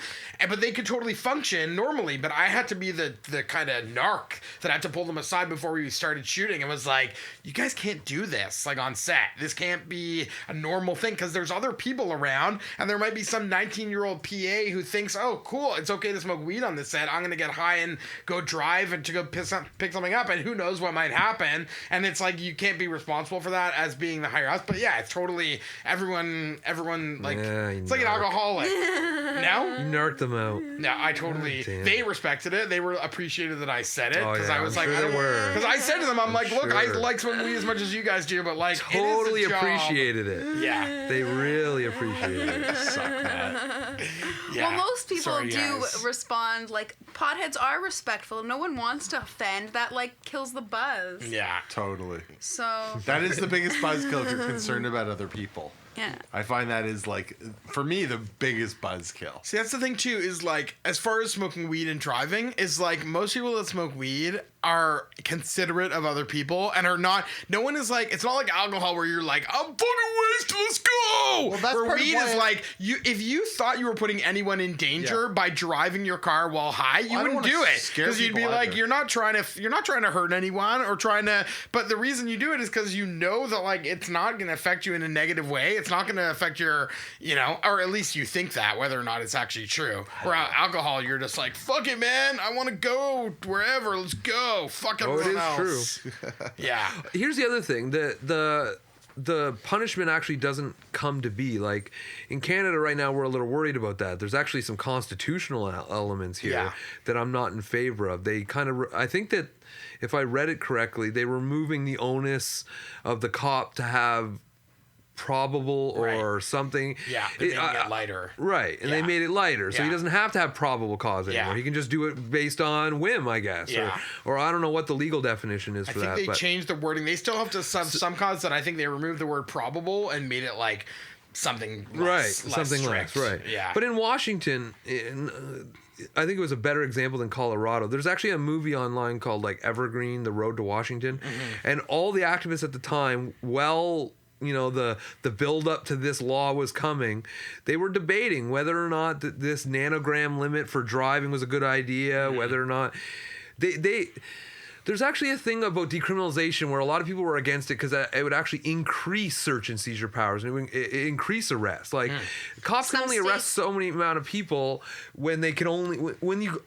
A: But they could totally function normally. But I had to be the kind of narc that had to pull them aside before we started shooting. It was like, you guys can't do this like on set. This can't be a normal thing because there's other people around, and there might be some 19-year-old PA who thinks, oh, cool, it's okay to smoke weed on this set. I'm going to get high and go drive and to go pick something up, and who knows what might happen. And it's like, you can't be responsible for that as being the higher ups. But yeah, it's totally everyone like,
D: Yeah,
A: it's like an alcoholic. No?
D: You narked them out.
A: No, I totally.
D: Damn.
A: They respected it. They were appreciative that I said it
D: Oh,
A: because
D: yeah,
A: I was
D: I'm
A: like,
D: sure they were.
A: because I said to them, I'm like, look, I
D: sure.
A: like smoking weed as much as you guys do, but like,
D: Totally
A: it is a job.
D: appreciated it.
A: Yeah,
D: They really appreciated it.
E: Suck that.
A: yeah.
C: Well, most people
A: Sorry,
C: do
A: guys.
C: respond like, potheads are respectful. No one wants to offend. That like kills the buzz.
A: Yeah.
E: Totally.
C: So
E: That is the biggest buzzkill if you're concerned about other people.
C: yeah.
E: I find that is, like, for me, the biggest buzzkill.
A: See, that's the thing too. Is like, as far as smoking weed and driving, is like most people that smoke weed are considerate of other people and are not. No one is like. It's not like alcohol where you're like, I'm fucking wasted. Let's go.
E: Well, that's
A: where
E: part of
A: weed
E: why
A: is
E: I-
A: like you. If you thought you were putting anyone in danger
E: Yeah.
A: by driving your car while high, you
E: I don't
A: wouldn't
E: wanna
A: do it
E: scare
A: because you'd be
E: people
A: like,
E: either.
A: you're not trying to hurt anyone or trying to. But the reason you do it is because you know that like it's not going to affect you in a negative way. It's not going to affect your, or at least you think that, whether or not it's actually true. Where alcohol, you're just like, fuck it, man. I want to go wherever. Let's go. Fuck
D: Oh, it
A: everyone
D: is
A: else.
D: true.
A: Yeah.
D: Here's the other thing. The punishment actually doesn't come to be. Like, in Canada right now, we're a little worried about that. There's actually some constitutional elements here
A: Yeah.
D: that I'm not in favor of. They kind of, I think that if I read it correctly, they were removing the onus of the cop to have probable or
A: Right.
D: something.
A: Yeah. They make it lighter.
D: Right, and they
A: Yeah.
D: made it lighter, so he
A: Yeah.
D: doesn't have to have probable cause anymore.
A: Yeah.
D: He can just do it based on whim, I guess.
A: Yeah.
D: Or I don't know what the legal definition is
A: I
D: for
A: think
D: that.
A: they
D: but
A: changed the wording. They still have to some cause that I think they removed the word probable and made it like something less,
D: something
A: strict.
D: less, right?
A: Yeah.
D: But in Washington, I think it was a better example than Colorado. There's actually a movie online called like Evergreen, The Road to Washington, and all the activists at the time, the build up to this law was coming, they were debating whether or not this nanogram limit for driving was a good idea, whether or not there's actually a thing about decriminalization where a lot of people were against it because it would actually increase search and seizure powers and it would increase arrests. Like cops can only arrest so many amount of people when they can only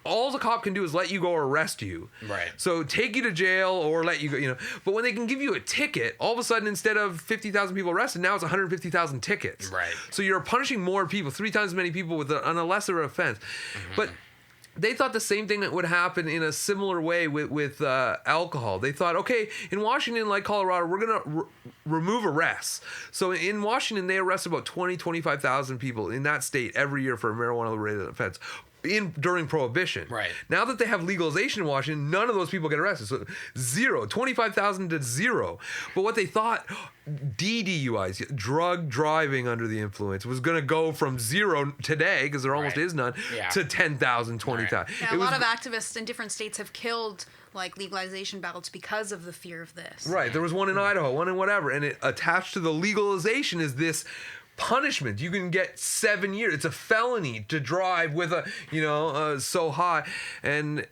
D: all the cop can do is let you go or arrest you.
A: Right.
D: So take you to jail or let you go. But when they can give you a ticket, all of a sudden instead of 50,000 people arrested, now it's 150,000 tickets.
A: Right. So
D: you're punishing more people, 3 times as many people on a lesser offense. But they thought the same thing that would happen in a similar way with alcohol. They thought, okay, in Washington, like Colorado, we're going to remove arrests. So in Washington, they arrest about 25,000 people in that state every year for a marijuana-related offense. During Prohibition.
A: Right.
D: Now that they have legalization in Washington, none of those people get arrested. So 25,000 to 0. But what they thought, DDUIs, drug driving under the influence, was going to go from 0 today, because there almost is none, to 10,000, 20,000.
C: Right. Yeah, a lot of activists in different states have killed like legalization ballots because of the fear of this.
D: Right. There was one in Idaho, one in whatever. And it attached to the legalization is this punishment. You can get 7 years. It's a felony to drive with so high, and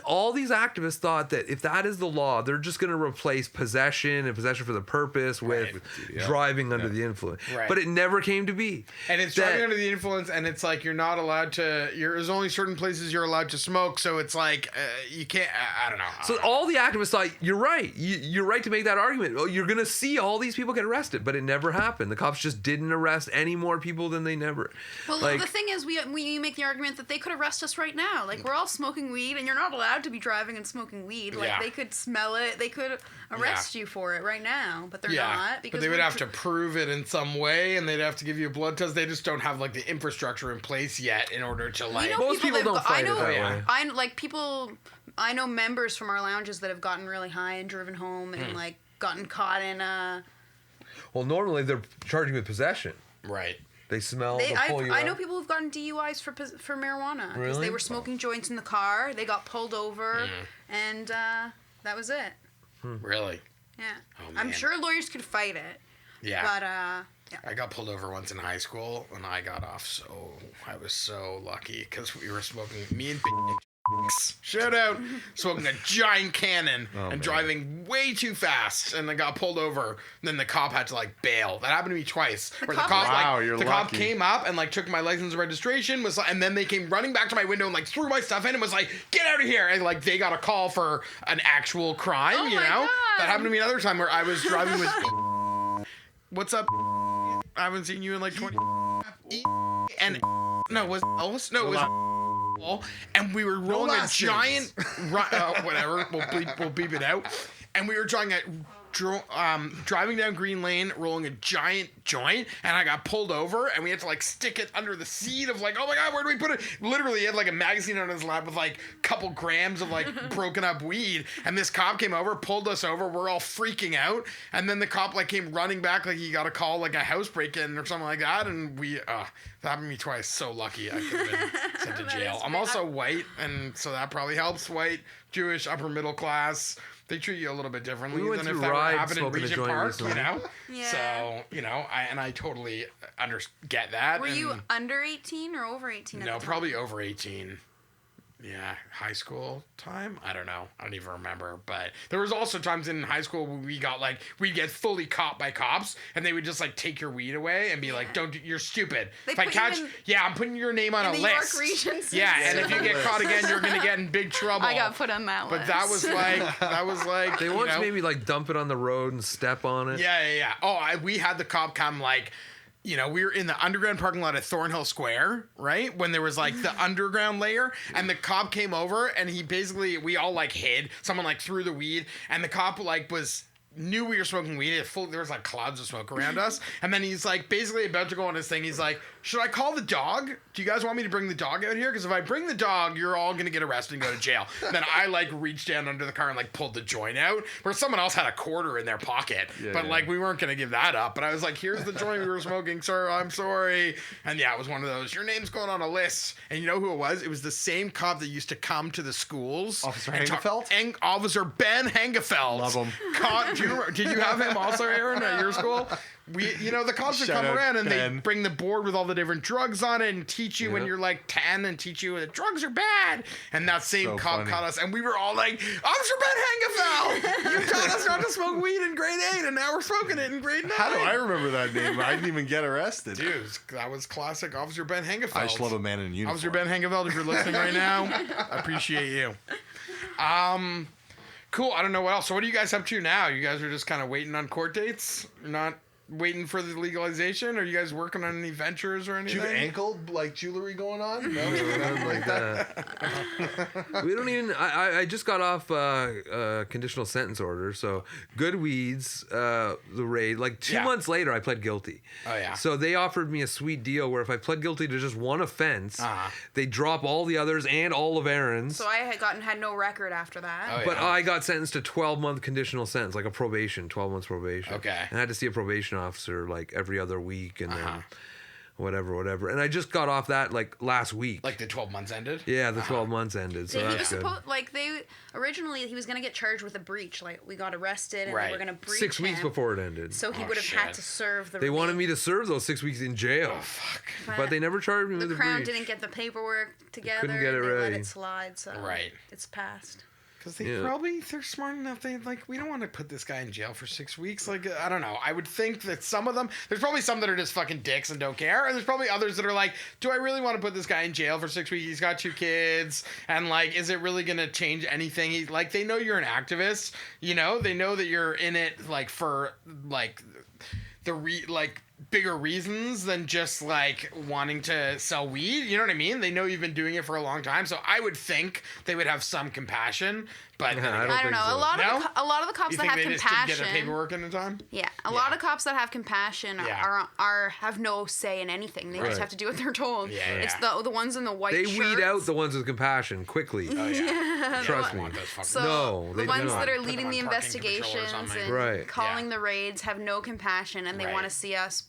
D: all these activists thought that if that is the law, they're just going to replace possession and possession for the purpose with driving under the influence. Right. But it never came to be.
A: And it's driving under the influence, and it's like you're not allowed to. There's only certain places you're allowed to smoke, so it's like you can't. I don't know.
D: So all the activists thought you're right. You're right to make that argument. Oh, you're going to see all these people get arrested, but it never happened. The cops just didn't arrest any more people than they never.
C: Well, the thing is, we make the argument that they could arrest us right now. Like, we're all smoking weed, and you're not allowed to be driving and smoking weed. Like, they could smell it. They could arrest you for it right now, but they're not. Because
A: but they would have to prove it in some way, and they'd have to give you a blood test. They just don't have, like, the infrastructure in place yet in order to, like...
D: Most people don't fight it that
C: way. I know members from our lounges that have gotten really high and driven home and, like, gotten caught in a...
D: Well, normally they're charging with possession.
A: Right.
D: They smell. I
C: know people who've gotten DUIs for marijuana because
D: really?
C: they were smoking joints in the car. They got pulled over, and that was it.
A: Really?
C: Yeah.
A: Oh,
C: I'm sure lawyers could fight it.
A: Yeah.
C: But
A: I got pulled over once in high school, and I got off. I was so lucky because we were smoking. Me and shout out, smoking a giant cannon and driving way too fast, and I got pulled over. And then the cop had to like bail. That happened to me twice. The cop came up and like took my license and registration, and then they came running back to my window and like threw my stuff in and was like, "Get out of here!" And like they got a call for an actual crime.
C: Oh
A: you know,
C: God.
A: that happened to me another time where I was driving with. What's up? I haven't seen you in like 20. And no, it was and we were rolling a giant whatever, we'll beep it out, and we were driving down Green Lane, rolling a giant joint, and I got pulled over, and we had to like stick it under the seat of like, oh my god, where do we put it? Literally, he had like a magazine on his lap with like a couple grams of like broken up weed, and this cop came over, pulled us over, we're all freaking out, and then the cop like came running back like he got a call like a house break-in or something like that, and that happened to me twice. So lucky I could have been sent to jail. I'm also white, and so that probably helps. White, Jewish, upper middle class. They treat you a little bit differently than if that would happen in Regent Park, you know?
C: Yeah.
A: So, you know, I totally get that.
C: Were you under 18 or over 18 at the time?
A: No, probably over 18. Yeah, high school time? I don't know. I don't even remember. But there was also times in high school where we'd get fully caught by cops, and they would just like take your weed away and be like, you're stupid. If I catch, I'm putting your name on a list.
C: York region.
A: Yeah, and if you get caught again, you're going to get in big trouble.
C: I got put on that list.
A: But that was like,
D: they once maybe like dump it on the road and step on it.
A: Yeah. Oh, we had the cop come like, you know, we were in the underground parking lot at Thornhill Square, right? When there was like the underground layer, and the cop came over, and we all like hid. Someone like threw the weed, and the cop like was knew we were smoking weed. There was like clouds of smoke around us. And then he's like basically about to go on his thing. He's like, should I call the dog? Do you guys want me to bring the dog out here? Because if I bring the dog, you're all going to get arrested and go to jail. And then I like reached down under the car and like pulled the joint out where someone else had a quarter in their pocket. But like we weren't going to give that up. But I was like, here's the joint we were smoking, sir. I'm sorry. And yeah, it was one of those, your name's going on a list. And you know who it was? It was the same cop that used to come to the schools.
E: Officer Hangefeld?
A: Officer Ben Hangefeld.
E: Love him.
A: Did you have him also, Aaron, at your school? The cops would
E: Shout
A: come
E: out
A: around and
E: Ben.
A: they bring the board with all the different drugs on it and teach you when you're like 10 and teach you that drugs are bad. And that same
E: So
A: cop
E: funny.
A: caught us and we were all like, Officer Ben Hangefeld, you taught us not to smoke weed in grade 8 and now we're smoking it in grade 9.
E: How do I remember that name? I didn't even get arrested.
A: Dude, that was classic Officer Ben Hangefeld.
E: I just love a man in uniform.
A: Officer Ben Hangefeld, if you're listening right now, I appreciate you. Cool. I don't know what else. So what are you guys up to now? You guys are just kind of waiting on court dates? You're not waiting for the legalization? Are you guys working on any ventures or
E: Do
A: anything?
E: you have ankle like jewelry going on? No, nothing like that.
D: We don't even. I just got off conditional sentence order, so good weeds. The raid. Like 2
A: Yeah.
D: months later, I pled guilty.
A: Oh, yeah.
D: So they offered me a sweet deal where if I pled guilty to just one offense, they drop all the others and all of Aaron's.
F: So I had no record after that.
A: Oh,
D: But
A: yeah.
D: I got sentenced to 12-month conditional sentence, like a probation, 12 months probation.
A: Okay.
D: And I had to see a probation officer like every other week and then whatever. And I just got off that like last week.
A: Like the 12 months ended?
D: Yeah, the 12 months ended, so
F: he was
D: that's good.
F: supposed he was gonna get charged with a breach. Like we got arrested and
A: Right.
F: they were gonna breach
D: 6 weeks
F: him.
D: before it ended.
F: So he
A: Oh,
F: would have
A: shit.
F: had to serve the.
D: They wanted me to serve those 6 weeks in jail. But they never charged me with
F: The
D: a
F: Crown
D: breach.
F: didn't get the paperwork together.
D: Couldn't get it
F: they let
D: ready.
F: it slide. So
A: Right.
F: it's passed.
A: Because they're smart enough. We don't want to put this guy in jail for 6 weeks. Like, I don't know. I would think that some of them, there's probably some that are just fucking dicks and don't care. And there's probably others that are like, do I really want to put this guy in jail for 6 weeks? He's got 2 kids. And like, is it really going to change anything? They know you're an activist. You know, they know that you're in it like for like bigger reasons than just like wanting to sell weed. You know what I mean? They know you've been doing it for a long time, so I would think they would have some compassion. But
D: I don't
F: I don't
D: think
F: know.
D: so.
F: A lot
A: No?
F: of the cops
A: you
F: that
A: think
F: have
A: they just didn't
F: compassion.
A: get their paperwork in time?
F: Yeah, a lot of cops that have compassion
A: Yeah.
F: are have no say in anything. They
D: Right.
F: just have to do what they're told.
A: Yeah,
F: It's
A: yeah.
F: the ones in the white
D: They
F: shirts.
D: weed out the ones with compassion quickly.
A: Oh, yeah.
D: Trust
A: I
D: me.
A: want those fucking
F: So
D: No,
F: the
D: they
F: ones
D: don't.
F: that are
A: Put them
F: leading
A: on
F: the
A: parking controllers or
F: investigations
A: something.
F: and
D: Right.
F: calling
A: Yeah.
F: the raids have no compassion, and they
A: Right.
F: want to see us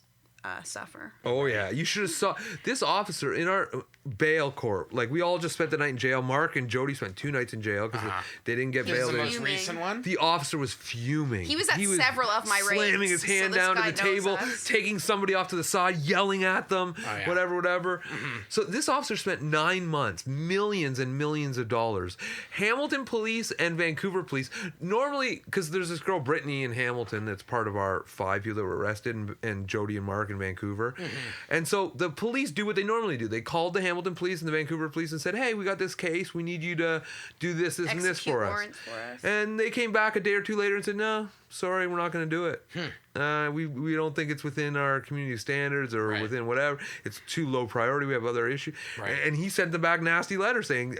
F: suffer.
D: Oh yeah, you should have saw this officer in our bail court. Like we all just spent the night in jail. Mark and Jody spent 2 nights in jail because they didn't get
A: This is
D: bail.
A: the
D: They-
A: most
F: Fuming.
A: recent one?
D: The officer was fuming.
F: He was at several of my
D: slamming
F: raids,
D: his hand
F: so this
D: down to
F: guy
D: the
F: knows
D: table,
F: us.
D: taking somebody off to the side, yelling at them,
A: yeah.
D: whatever. So this officer spent 9 months, millions and millions of dollars. Hamilton police and Vancouver police, normally, because there's this girl, Brittany, in Hamilton, that's part of our 5 people that were arrested, and Jody and Mark in Vancouver. And so the police do what they normally do. They called the Hamilton police and the Vancouver police and said, hey, we got this case. We need you to do this, and this
F: Execute
D: for us.
F: warrants for us.
D: And they came back a day or two later and said, no, sorry, we're not going to do it. We don't think it's within our community standards or
A: Right.
D: within whatever. It's too low priority. We have other issues.
A: Right.
D: And he sent them back nasty letters saying,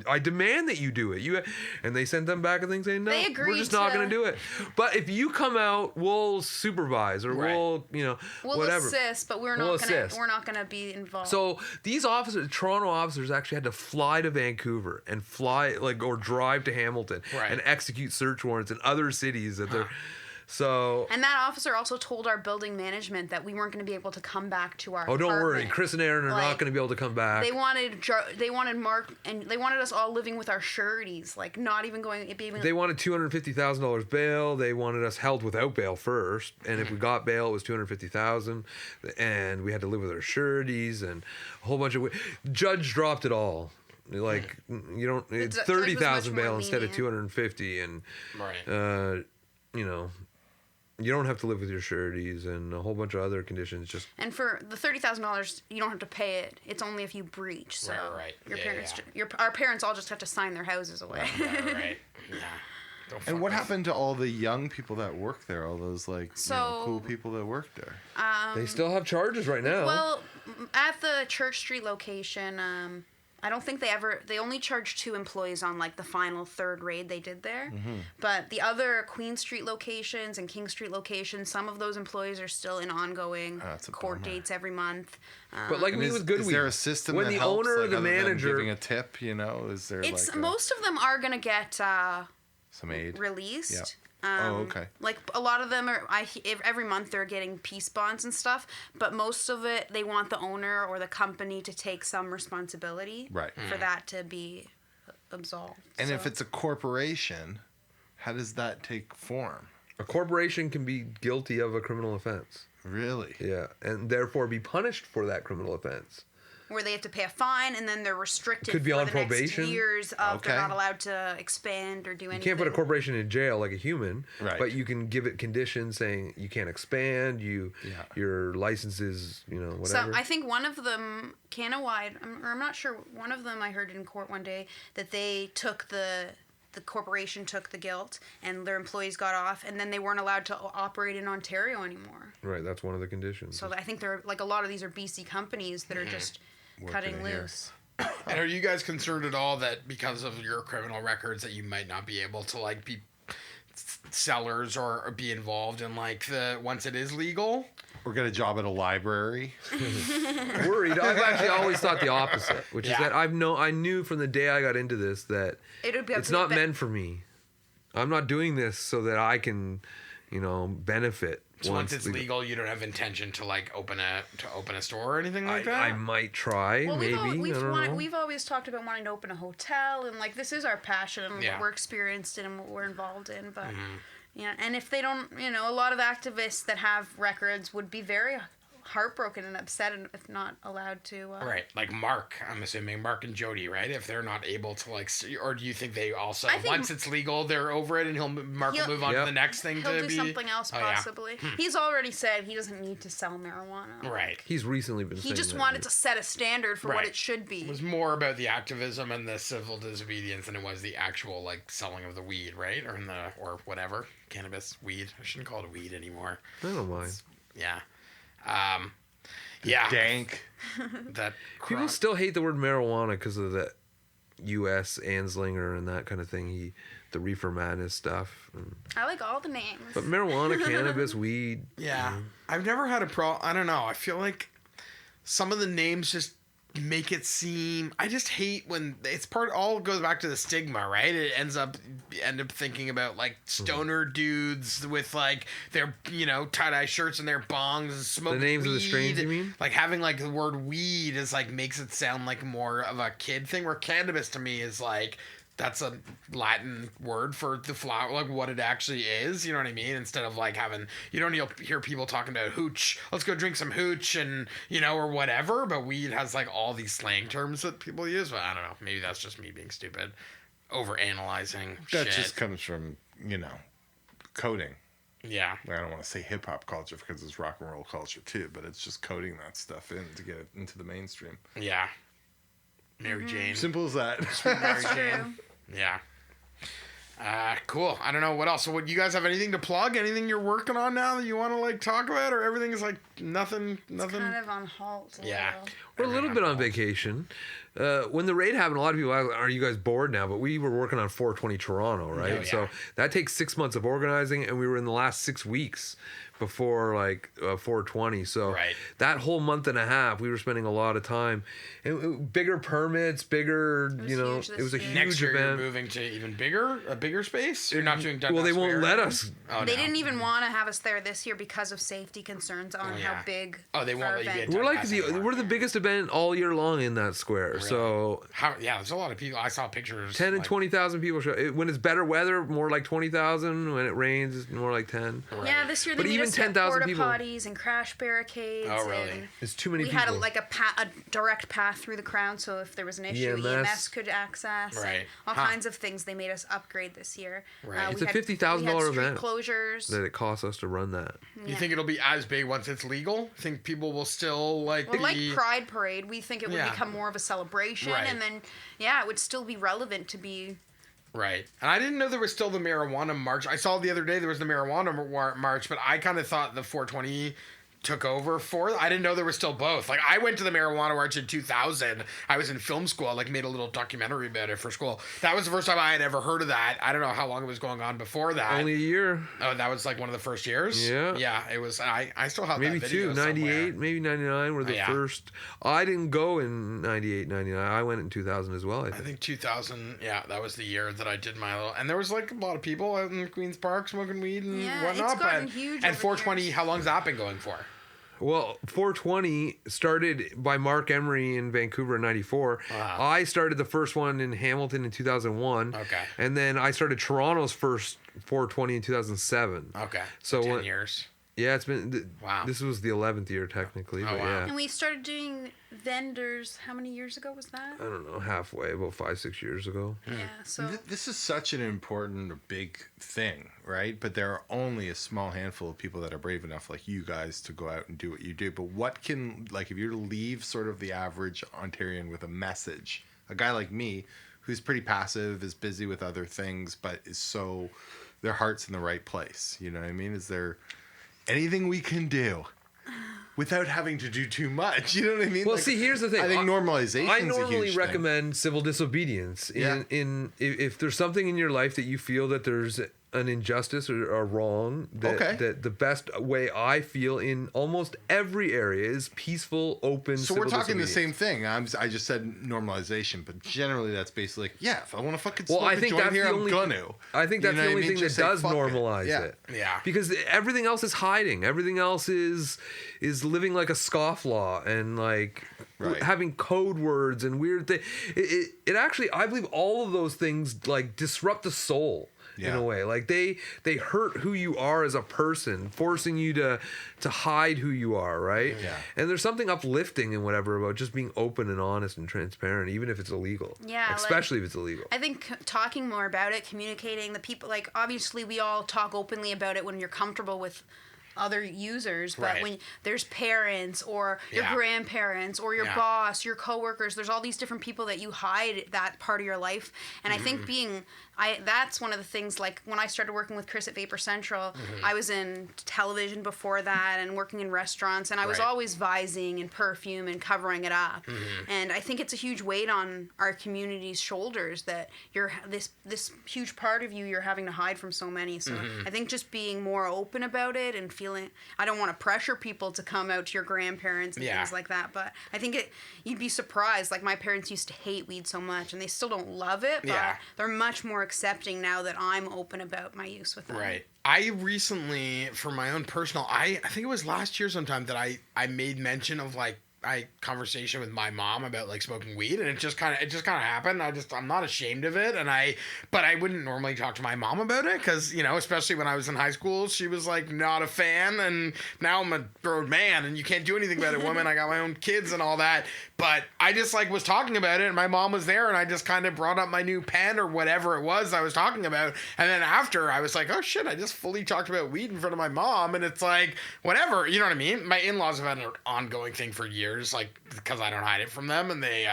D: I demand that you do it. And they sent them back a thing saying, no,
F: They
D: we're
F: agreed
D: just not
F: to-
D: going to do it. But if you come out, we'll supervise or
A: Right.
D: we'll,
F: We'll
D: whatever.
F: assist, but
D: We'll
F: we're not gonna be involved.
D: So these officers, Toronto officers, actually had to fly to Vancouver and or drive to Hamilton
A: Right.
D: and execute search warrants in other cities that they're. So.
F: and that officer also told our building management that we weren't going to be able to come back to our.
D: Oh, don't worry.
F: apartment.
D: Chris and Aaron are not
F: Like,
D: going to be able to come back.
F: They wanted Mark, and they wanted us all living with our sureties, like not even going.
D: They wanted $250,000 bail. They wanted us held without bail first, and if we got bail, it was $250,000, and we had to live with our sureties and a whole bunch of. Judge dropped it all. Like you don't. It's
F: judge was much
D: 30,000
F: more
D: bail instead of
F: lenient.
D: 250, and
A: Right.
D: you don't have to live with your sureties and a whole bunch of other conditions. Just
F: And for the $30,000, you don't have to pay it. It's only if you breach. So
A: Right.
F: your
A: Yeah,
F: parents,
A: yeah.
F: our parents all just have to sign their houses away.
A: Right. Yeah. Don't
E: And
A: fuck
E: what
A: with-
E: happened to all the young people that work there? All those
F: So-
E: cool people that work there.
D: they still have charges right now.
F: Well, at the Church Street location, I don't think they only charged 2 employees on like the final 3rd raid they did there.
E: Mm-hmm.
F: But the other Queen Street locations and King Street locations, some of those employees are still in ongoing
E: that's a
F: court
E: bummer.
F: dates every month.
D: But like me with Goodwin,
E: Is there a system
D: when
E: that
D: the
E: helps,
D: owner or
E: like,
D: the
E: other than
D: manager
E: giving a tip, you know? Is there
F: It's
E: like
F: most of them are going to get
E: some aid?
F: released.
E: Yeah. Oh, okay.
F: Like a lot of them are. Every month they're getting peace bonds and stuff, but most of it they want the owner or the company to take some responsibility
E: Right.
F: for that to be absolved.
E: And if
F: So-
E: it's a corporation, how does that take form?
D: a corporation can be guilty of a criminal offense.
E: Really?
D: Yeah, and therefore be punished for that criminal offense.
F: where they have to pay a fine and then they're restricted
D: Could be
F: for
D: on
F: the
D: probation.
F: next years of
E: Okay.
F: they're not allowed to expand or do anything.
D: You can't put a corporation in jail like a human,
E: Right.
D: but you can give it conditions saying you can't expand, your license is, whatever.
F: So I think one of them, Canawide, I'm not sure, one of them I heard in court one day that they took the corporation took the guilt and their employees got off and then they weren't allowed to operate in Ontario anymore.
D: Right, that's one of the conditions.
F: So I think they're like a lot of these are BC companies that are just cutting
E: in here.
F: loose.
A: And are you guys concerned at all that because of your criminal records that you might not be able to like be sellers or be involved in like the once it is legal?
E: Or get a job at a library.
D: Worried. I've actually always thought the opposite, which is
A: Yeah.
D: that I knew from the day I got into this that
F: It would be
D: it's not meant for me. I'm not doing this so that I can, benefit.
A: So once it's legal, you don't have intention to like open a store or anything like that?
D: I might try,
F: Well,
D: maybe. I don't know.
F: we've always talked about wanting to open a hotel and like this is our passion and
A: Yeah.
F: what we're experienced in and what we're involved in, but and if they don't, a lot of activists that have records would be very heartbroken and upset if not allowed to.
A: Right, like Mark. I'm assuming Mark and Jody, right? If they're not able to like, or do you think they also
F: I think
A: once it's legal, they're over it, and Mark will move on to
D: Yep.
A: the next thing
F: He'll
A: to
F: do
A: be
F: something else
A: Oh, yeah.
F: possibly. He's already said he doesn't need to sell marijuana.
A: Right.
D: He's recently been
F: He
D: saying
F: just
D: that,
F: wanted
D: right?
F: to set a standard for what
A: Right.
F: it should be.
A: It was more about the activism and the civil disobedience than it was the actual like selling of the weed, right? Or whatever cannabis, weed. I shouldn't call it weed anymore.
D: I don't mind.
A: Yeah. Yeah.
E: Dank.
A: That
D: People
A: crop.
D: still hate the word marijuana because of the U.S. Anslinger and that kind of thing. The reefer madness stuff.
F: I like all the names.
D: But marijuana, cannabis, weed.
A: Yeah. I've never had a problem. I don't know. I feel like some of the names just make it seem. I just hate when it's all goes back to the stigma, right? It end up thinking about like stoner dudes with like their tie-dye shirts and their bongs and smoking
D: The names of the
A: weed.
D: strains, you mean?
A: Like having like the word weed is like makes it sound like more of a kid thing, where cannabis to me is like that's a Latin word for the flower, like what it actually is. You know what I mean? Instead of like having, you don't hear people talking about hooch. Let's go drink some hooch and, or whatever. But weed has like all these slang terms that people use. But I don't know. Maybe that's just me being stupid. Over analyzing
E: That
A: shit.
E: just comes from, coding.
A: Yeah.
E: I don't want to say hip hop culture because it's rock and roll culture too, but it's just coding that stuff in to get it into the mainstream.
A: Yeah. Mary Jane.
E: Simple as that.
A: Mary Jane. Yeah. Cool. I don't know what else. So, what you guys have anything to plug? Anything you're working on now that you want to like talk about, or everything is like nothing?
F: Kind of on halt.
A: Yeah.
D: We're a little bit on vacation. When the raid happened, a lot of people asked, are you guys bored now? But we were working on 420 Toronto, right?
A: Oh, yeah.
D: So that takes 6 months of organizing, and we were in the last 6 weeks before 420. So
A: Right.
D: that whole month and a half, we were spending a lot of time. And bigger permits, bigger,
F: huge this
D: it was a
F: year.
D: huge
A: Next year, you're
D: event.
A: moving to even a bigger space. You're not doing Dundas
D: Well, they won't
A: Square
D: let
A: anymore?
D: us.
A: Oh,
F: They
A: no.
F: didn't even want to have us there this year because of safety concerns on
A: yeah.
F: how big.
A: Oh, they won't
F: our
A: let you
F: event
A: get
D: We're like
A: Dundas anymore.
D: we're the biggest event all year long in that square. So
A: Yeah, there's a lot of people. I saw pictures.
D: 10 and
A: like,
D: 20,000 people show. When it's better weather, more like 20,000. When it rains, it's more like 10.
F: Yeah, this year they
D: But
F: made
D: even
F: us get
D: 10,000
F: porta
D: people-
F: potties and crash barricades.
A: Oh, really?
F: And
D: It's too many
F: we
D: people.
F: had a direct path through the crowd, so if there was an issue, EMS could access. and
A: Right.
F: all
A: Huh.
F: kinds of things they made us upgrade this year.
A: Right.
D: It's a $50,000
F: we had
D: event.
F: street closures.
D: that it costs us to run that.
A: You think it'll be as big once it's legal? Think people will still like
F: Well, like
A: be
F: Pride Parade, we think it would
A: Yeah.
F: become more of a celebration,
A: Right.
F: and then it would still be relevant to be.
A: right? And I didn't know there was still the marijuana march. I saw the other day there was the marijuana march, but I kind of thought the 420 took over for. I didn't know there were still both. Like, I went to the marijuana march in 2000. I was in film school. I, like, made a little documentary about it for school. That was the first time I had ever heard of that. I don't know how long it was going on before that.
D: Only a year.
A: Oh, that was like one of the first years?
D: Yeah.
A: Yeah, it was. I still have
D: Maybe
A: that video
D: 98,
A: somewhere.
D: maybe 99 were the
A: Yeah.
D: first. I didn't go in 98, 99. I went in 2000 as well, I
A: I
D: think.
A: think 2000, yeah, that was the year that I did my little... And there was, like, a lot of people out in Queen's Park smoking weed and
F: Yeah,
A: whatnot.
F: it's gotten huge
A: And
F: over the
A: 420,
F: years.
A: how long's that been going for?
D: Well, 420 started by Mark Emery in Vancouver in 94.
A: Wow.
D: I started the first one in Hamilton in 2001.
A: Okay.
D: And then I started Toronto's first 420 in 2007.
A: Okay.
D: So
A: 10
D: when-
A: years.
D: Yeah, it's been...
A: Wow.
D: This was the 11th year, technically. But
A: wow.
D: yeah.
F: And we started doing vendors. How many years ago was that?
D: I don't know, halfway, about 5-6 years ago.
A: Hmm.
F: Yeah. So
E: This is such an important, big thing, right? But there are only a small handful of people that are brave enough, like you guys, to go out and do what you do. But what can, like, if you're to leave sort of the average Ontarian with a message, a guy like me, who's pretty passive, is busy with other things, but is so, their heart's in the right place. You know what I mean? Is there anything we can do without having to do too much? You know what I mean?
D: Well,
E: Like,
D: see, here's the thing.
E: I think normalization.
D: I
E: is a
D: normally
E: huge
D: recommend civil disobedience. If there's something in your life that you feel that there's an injustice or a wrong, that the best way I feel in almost every area is peaceful, open.
E: So we're
D: civil
E: talking the
D: disobedience.
E: same thing. I just said normalization, but generally that's basically like, yeah, if I want to fucking
D: Well,
E: smoke
D: I
E: a
D: think
E: joint
D: that's
E: here,
D: the
E: I'm
D: only.
E: gonna.
D: I think that's
E: You know
D: the
E: what I
D: only
E: mean?
D: thing that
E: Just say,
D: does
E: fuck it.
D: normalize
E: Yeah.
D: it.
A: Yeah.
D: Because everything else is hiding. Everything else is living like a scofflaw and like
E: Right.
D: having code words and weird things. It actually, I believe, all of those things like disrupt the soul. In
E: Yeah.
D: a way, like they hurt who you are as a person, forcing you to hide who you are, right?
E: Yeah.
D: And there's something uplifting and whatever about just being open and honest and transparent, even if it's illegal.
F: Yeah, like-
D: especially if it's illegal.
F: I think talking more about it, communicating, the people, like, obviously we all talk openly about it when you're comfortable with other users, but
A: Right.
F: when there's parents or your
A: Yeah.
F: grandparents or your
A: Yeah.
F: boss, your coworkers, there's all these different people that you hide that part of your life. And I think that's one of the things, like when I started working with Chris at Vapor Central, I was in television before that and working in restaurants, and I was
A: Right.
F: always vising and perfume and covering it up. And I think it's a huge weight on our community's shoulders that you're this huge part of you're having to hide from so many. So I think just being more open about it and feeling, I don't want to pressure people to come out to your grandparents and
A: Yeah.
F: things like that, but I think you'd be surprised. Like, my parents used to hate weed so much, and they still don't love it, but
A: Yeah.
F: they're much more accepting now that I'm open about my use with them.
A: Right. I recently, for my own personal, I think it was last year sometime that I made mention of like conversation with my mom about like smoking weed, and it just kind of happened. I'm not ashamed of it, but I wouldn't normally talk to my mom about it because, you know, especially when I was in high school, she was like not a fan, and now I'm a grown man and you can't do anything about it, woman. I got my own kids and all that, but I just like was talking about it, and my mom was there, and I just kind of brought up my new pen or whatever it was I was talking about, and then after I was like, oh shit, I just fully talked about weed in front of my mom, and it's like whatever, you know what I mean? My in-laws have had an ongoing thing for years, like, because I don't hide it from them, and they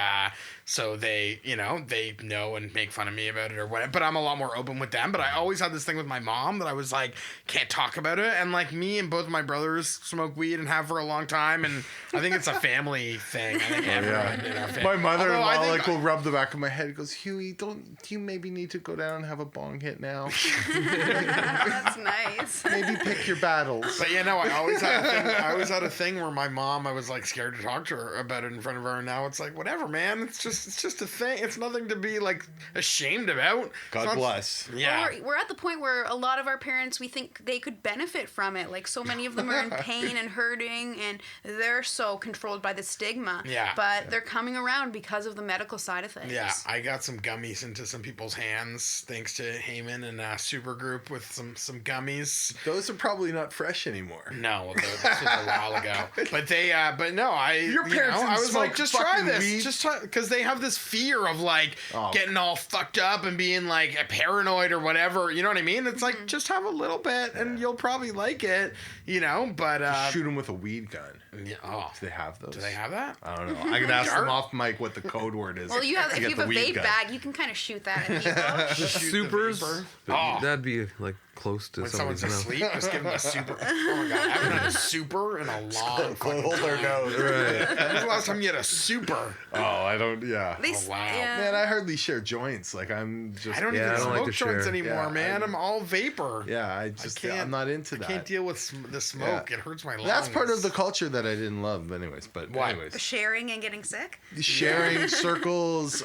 A: so they, you know, they know and make fun of me about it or whatever, but I'm a lot more open with them. But I always had this thing with my mom that I was like, can't talk about it, and like me and both my brothers smoke weed and have for a long time, and I think it's a family thing. I think everyone in our family.
E: My mother-in-law
A: Although I think
E: will rub the back of my head and goes, Huey, do you maybe need to go down and have a bong hit now?
F: That's nice.
E: Maybe pick your battles.
A: But yeah, no, I always had a thing where my mom, I was like scared to talk to her about it in front of her, and now it's like whatever, man. It's just a thing. It's nothing to be like ashamed about.
E: God bless.
A: Yeah.
F: Well, we're at the point where a lot of our parents, we think they could benefit from it. Like, so many of them are in pain and hurting, and they're so controlled by the stigma.
A: Yeah.
F: But they're coming around because of the medical side of things.
A: Yeah, I got some gummies into some people's hands thanks to Hayman and a super group with some gummies.
E: Those are probably not fresh anymore.
A: No, this was a while ago. But but no,
E: Your parents didn't
A: I was like,
E: smoke
A: just try
E: fucking
A: this,
E: weed?
A: just try, because they have this fear of like getting all fucked up and being like paranoid or whatever. You know what I mean? It's like just have a little bit and you'll probably like it. You know, but
E: Shoot them with a weed gun.
A: yeah, oh,
E: Do they have those?
A: do they have that?
E: I don't know. I can ask them
A: Dart?
E: off mic what the code word is.
F: Well, if you
E: to
F: have
E: get
F: a
E: the weed
F: vape
E: gun.
F: bag, you can kind of shoot that at people.
D: The
A: Shoot the
D: supers,
A: vapor.
D: but
A: Oh.
D: that'd be like close to
A: When
D: somebody's
A: someone's
D: mouth.
A: asleep, just give them a super. Oh my god, I haven't had a super in a long fucking
E: Hold their
A: time.
E: nose.
D: Right.
A: When was the last time you had a super?
E: Oh, I don't. Yeah.
F: They,
A: Oh, wow.
F: yeah.
E: Man, I hardly share joints. Like I'm just.
A: I don't
D: Yeah,
A: even
D: I don't
A: smoke
D: like to
A: joints
D: share.
A: anymore,
E: Yeah,
A: man. I'm all vapor.
E: Yeah, I just.
A: can't-
E: I'm not into that.
A: I can't deal with the smoke.
E: Yeah.
A: It hurts my lungs.
E: That's part of the culture that I didn't love, anyways. But
A: What?
E: anyways,
F: Sharing and getting sick.
E: sharing circles,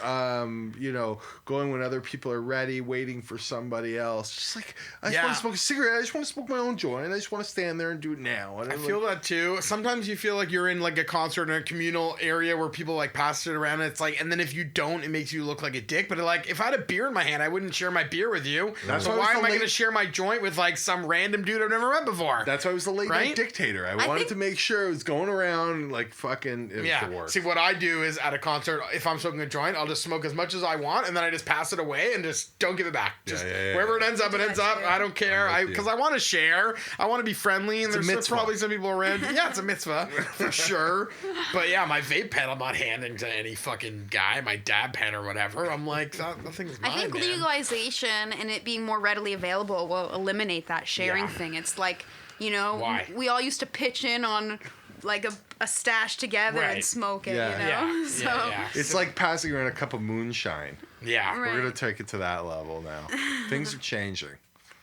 E: going when other people are ready, waiting for somebody else. Just like I just
A: Yeah.
E: want to smoke a cigarette. I just want to smoke my own joint. I just want to stand there and do it now. And
A: I
E: I'm
A: feel
E: like,
A: that too. Sometimes you feel like you're in like a concert in a communal area where people like pass it around. And it's like, and then if you don't, it makes you look like a dick. But like, if I had a beer in my hand, I wouldn't share my beer with you.
E: That's
A: So
E: why I was
A: why
E: the
A: am I
E: late-
A: going to share my joint with like some random dude I've never met before?
E: that's why I was the late
A: Right?
E: night dictator. I wanted
F: think-
E: to make sure it was going around like fucking. It was
A: Yeah.
E: the worst.
A: See, what I do is at a concert, if I'm smoking a joint, I'll just smoke as much as I want, and then I just pass it away and just don't give it back. Just
E: yeah,
A: wherever it
E: yeah.
A: ends up, it ends up. I don't care.
E: I'm with you.
A: Because I want to share. I want to be friendly, and
E: It's a
A: there's
E: mitzvah.
A: probably some people around. Yeah, it's a mitzvah for sure. But yeah, my vape pen, I'm not handing to any fucking guy. My dab pen or whatever. I'm like, that thing's mine,
F: I think
A: man.
F: legalization and it being more readily available will eliminate that sharing
A: Yeah.
F: thing. It's like,
A: Why?
F: we all used to pitch in on like a stash together
A: Right.
F: and smoke it,
E: Yeah.
A: Yeah,
F: So
A: yeah.
E: It's like passing around a cup of moonshine.
A: Yeah.
F: Right.
E: We're gonna take it to that level now. Things are changing.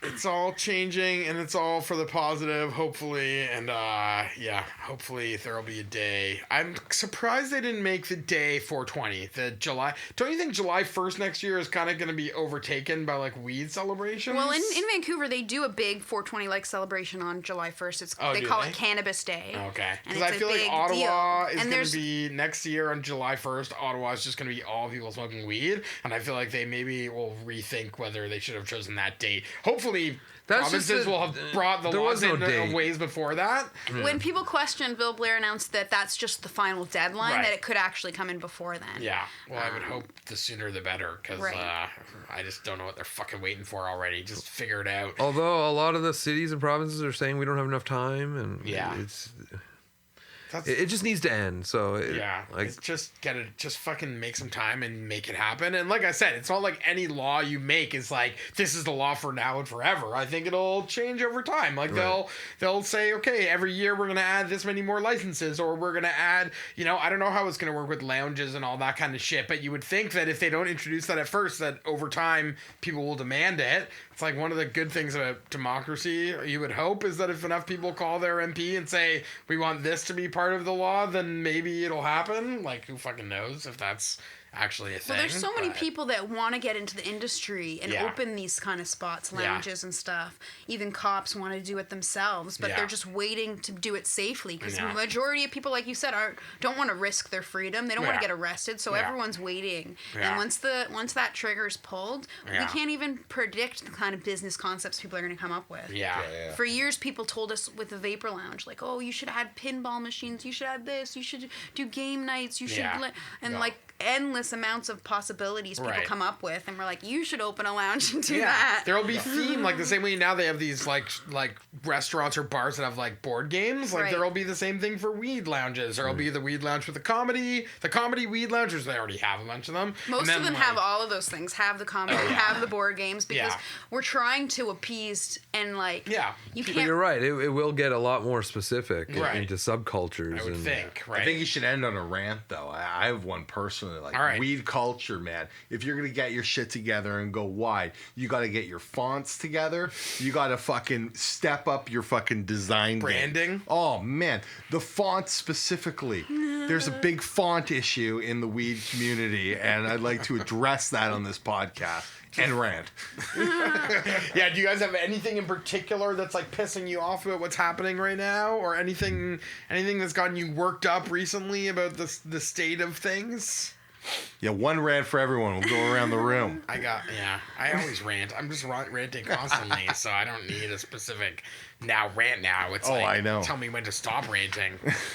A: It's all changing, and it's all for the positive, hopefully. And hopefully there'll be a day. I'm surprised they didn't make the day 420. The July. Don't you think July 1st next year is kind of going to be overtaken by like weed celebrations?
F: Well, in Vancouver, they do a big 420 like celebration on July 1st. It's
A: Oh,
F: they
A: do
F: call
A: they?
F: it Cannabis Day.
A: Okay,
F: And
A: because I
F: it's a
A: feel like
F: big
A: Ottawa
F: deal.
A: is
F: And
A: going to
F: there's-
A: be next year on July 1st. Ottawa is just going to be all people smoking weed, and I feel like they maybe will rethink whether they should have chosen that date. Hopefully,
D: That's just
A: provinces
D: a-
A: will have brought the
D: there
A: laws
D: was no
A: in
D: date.
A: ways before that.
F: When people questioned, Bill Blair announced that that's just the final deadline,
A: Right.
F: that it could actually come in before then.
A: Yeah, well, I would hope the sooner the better, because
F: Right.
A: I just don't know what they're fucking waiting for already. Just figure it out.
D: Although a lot of the cities and provinces are saying we don't have enough time, and
A: Yeah.
D: it's
A: That's,
D: it just needs to end. So
A: yeah,
D: like
A: it's just just fucking make some time and make it happen. And like I said, it's not like any law you make is like this is the law for now and forever. I think it'll change over time. Like they'll say, okay, every year we're gonna add this many more licenses, or we're gonna add, I don't know how it's gonna work with lounges and all that kind of shit. But you would think that if they don't introduce that at first, that over time people will demand it. It's like one of the good things about democracy, you would hope, is that if enough people call their MP and say, we want this to be part of the law, then maybe it'll happen. Like, who fucking knows if that's actually a thing.
F: Well, there's so many
A: but-
F: people that want to get into the industry and
A: Yeah.
F: open these kind of spots,
A: Yeah.
F: lounges and stuff. Even cops want to do it themselves, but
A: Yeah.
F: they're just waiting to do it safely because
A: Yeah.
F: the majority of people, like you said, don't want to risk their freedom. They don't want
A: Yeah.
F: to get arrested, so
A: Yeah.
F: everyone's waiting.
A: Yeah.
F: And once that trigger's pulled,
A: Yeah.
F: we can't even predict the kind of business concepts people are going to come up with.
A: Yeah.
F: For years, people told us with the Vapor Lounge, like, oh, you should add pinball machines, you should add this, you should do game nights, you should,
A: Yeah.
F: like endless amounts of possibilities people
A: Right.
F: come up with, and we're like, you should open a lounge and do
A: Yeah,
F: that.
A: there'll be theme like the same way now they have these like restaurants or bars that have like board games. Like
F: Right.
A: there'll be the same thing for weed lounges. There'll be the weed lounge with the comedy weed loungers. They already have a bunch of them.
F: Most
A: And then,
F: of them
A: like,
F: have all of those things. Have the comedy,
A: yeah.
F: have the board games, because
A: Yeah.
F: we're trying to appease and
A: Yeah.
F: you
D: but
F: can't.
D: you're right. It will get a lot more specific
A: Right.
D: into subcultures.
A: I would
D: and,
A: think, right?
E: I think you should end on a rant, though. I have one personally. Like,
A: All right.
E: weed culture, man. If you're going to get your shit together and go wide, you got to get your fonts together. You got to fucking step up your fucking design game.
A: Branding?
E: Oh, man. The font specifically. There's a big font issue in the weed community, and I'd like to address that on this podcast. And rant.
A: Yeah, do you guys have anything in particular that's like pissing you off about what's happening right now, or anything that's gotten you worked up recently about the state of things?
E: Yeah, one rant for everyone. We'll go around the room.
A: I always rant. I'm just ranting constantly, so I don't need a specific rant now. It's like,
E: I know.
A: Tell me when to stop ranting.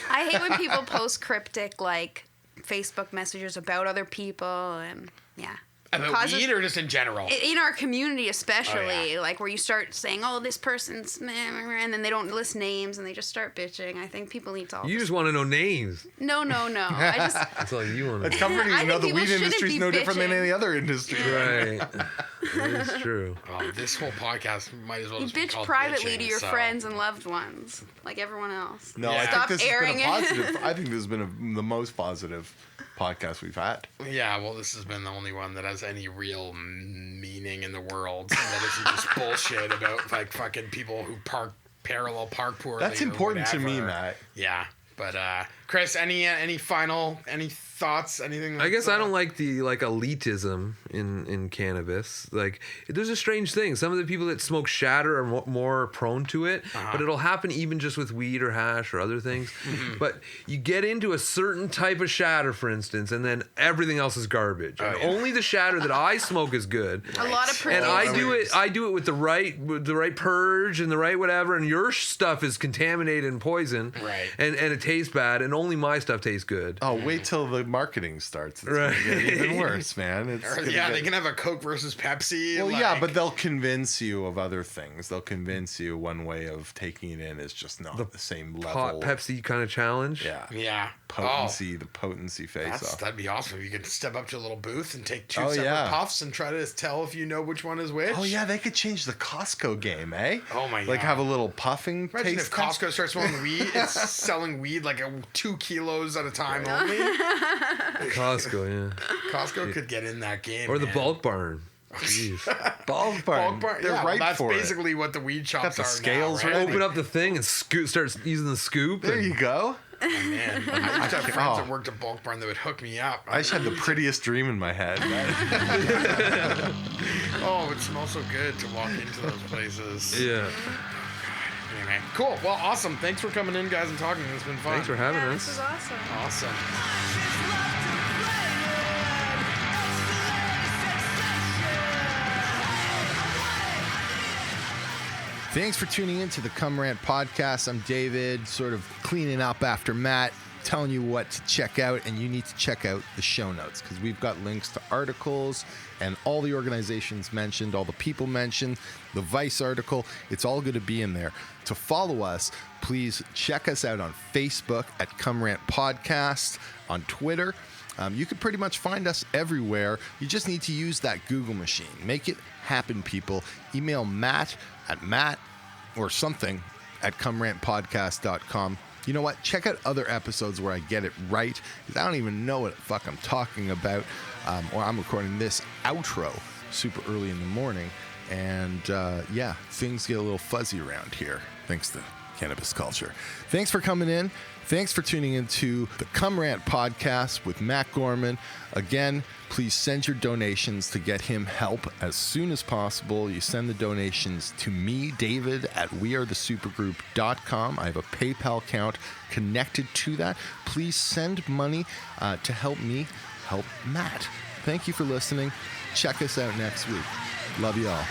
F: I hate when people post cryptic like Facebook messages about other people, and yeah.
A: About weed or just in general?
F: In our community especially,
A: Oh, yeah.
F: like where you start saying, oh, this person's meh, and then they don't list names and they just start bitching. I think people need to all
D: You just want to know names.
F: No. I just
D: That's all you want to
E: It's
D: know.
E: comforting
F: I
E: to know
F: think
E: the
F: people
E: weed
F: shouldn't
E: industry is
F: be
E: no different than
F: bitching.
E: any other industry.
D: Right. That is true.
A: Oh, this whole podcast might as well
F: you
A: just be
F: bitch
A: called
F: privately
A: bitching,
F: to your
A: so.
F: friends and loved ones, like everyone else.
E: No,
A: Yeah.
E: I
F: Stop
E: think this
F: airing
E: has been a
F: it.
E: positive. I think this has been the most positive podcast we've had.
A: Yeah, well, this has been the only one that has any real meaning in the world. And that isn't just bullshit about like fucking people who parallel park poorly.
E: That's
A: or
E: important to me,
A: whatever.
E: Matt.
A: Yeah, but Chris, any thoughts? Anything?
D: I guess I don't like the elitism in cannabis. Like, there's a strange thing. Some of the people that smoke shatter are more prone to it, but it'll happen even just with weed or hash or other things. But you get into a certain type of shatter, for instance, and then everything else is garbage. And
A: yeah.
D: only the shatter that I smoke is good.
F: A lot of
D: And I
F: producers.
D: do it with the right purge and the right whatever, and your stuff is contaminated and poison,
A: Right.
D: And it tastes bad, and only my stuff tastes good.
E: Oh, wait till the marketing starts. It's
D: Right.
E: gonna get even worse, man. It's
A: Or,
E: gonna
A: yeah,
E: get-
A: they can have a Coke versus Pepsi.
E: Well,
A: like,
E: yeah, but they'll convince you of other things. They'll convince you one way of taking it in is just not the same level.
D: Hot Pepsi kind of challenge.
E: Yeah.
A: yeah,
E: Potency, the potency face off.
A: that'd be awesome if you could step up to a little booth and take two
E: Oh,
A: separate
E: yeah.
A: puffs and try to tell if you know which one is which.
E: Oh yeah, they could change the Costco game, eh?
A: Oh, my
E: Like
A: God.
E: have a little puffing
A: Imagine
E: taste
A: if Costco starts selling weed, it's selling weed like 2 kilos at a time only.
D: Costco, yeah.
A: Costco could get in that game.
D: Or the
A: man.
D: bulk barn. Jeez.
E: bulk barn.
A: Bulk bar.
E: They're
A: Yeah, well,
E: right
A: that's
E: for it.
A: basically what the weed shops
E: Got the
A: are
E: scales
A: now, right?
E: ready.
D: Open up the thing and start using the scoop.
E: There
D: and
E: you go.
A: Oh, man, I used to have friends
E: Oh.
A: that worked at Bulk Barn that would hook me up.
E: I just had the prettiest dream in my head.
A: Oh, it smells so good to walk into those places.
D: Yeah.
A: Anyway, cool. Well, awesome. Thanks for coming in, guys, and talking. It's been fun.
D: Thanks for having
F: Yeah,
D: us.
F: this is awesome.
A: Awesome.
B: Thanks for tuning in to the Come Rant podcast. I'm David, sort of cleaning up after Matt, telling you what to check out, and you need to check out the show notes because we've got links to articles and all the organizations mentioned, all the people mentioned, the Vice article. It's all going to be in there. To follow us, please check us out on Facebook at Come Rant Podcast, on Twitter. You can pretty much find us everywhere. You just need to use that Google machine. Make it happen, people. Email Matt or something at comerantpodcast.com. You know what? Check out other episodes where I get it right, because I don't even know what the fuck I'm talking about. Or I'm recording this outro super early in the morning. And yeah, things get a little fuzzy around here, thanks to cannabis culture. Thanks for coming in. Thanks for tuning into the Come Rant podcast with Matt Gorman. Again, please send your donations to get him help as soon as possible. You send the donations to me, David, at wearethesupergroup.com. I have a PayPal account connected to that. Please send money to help me help Matt. Thank you for listening. Check us out next week. Love you all.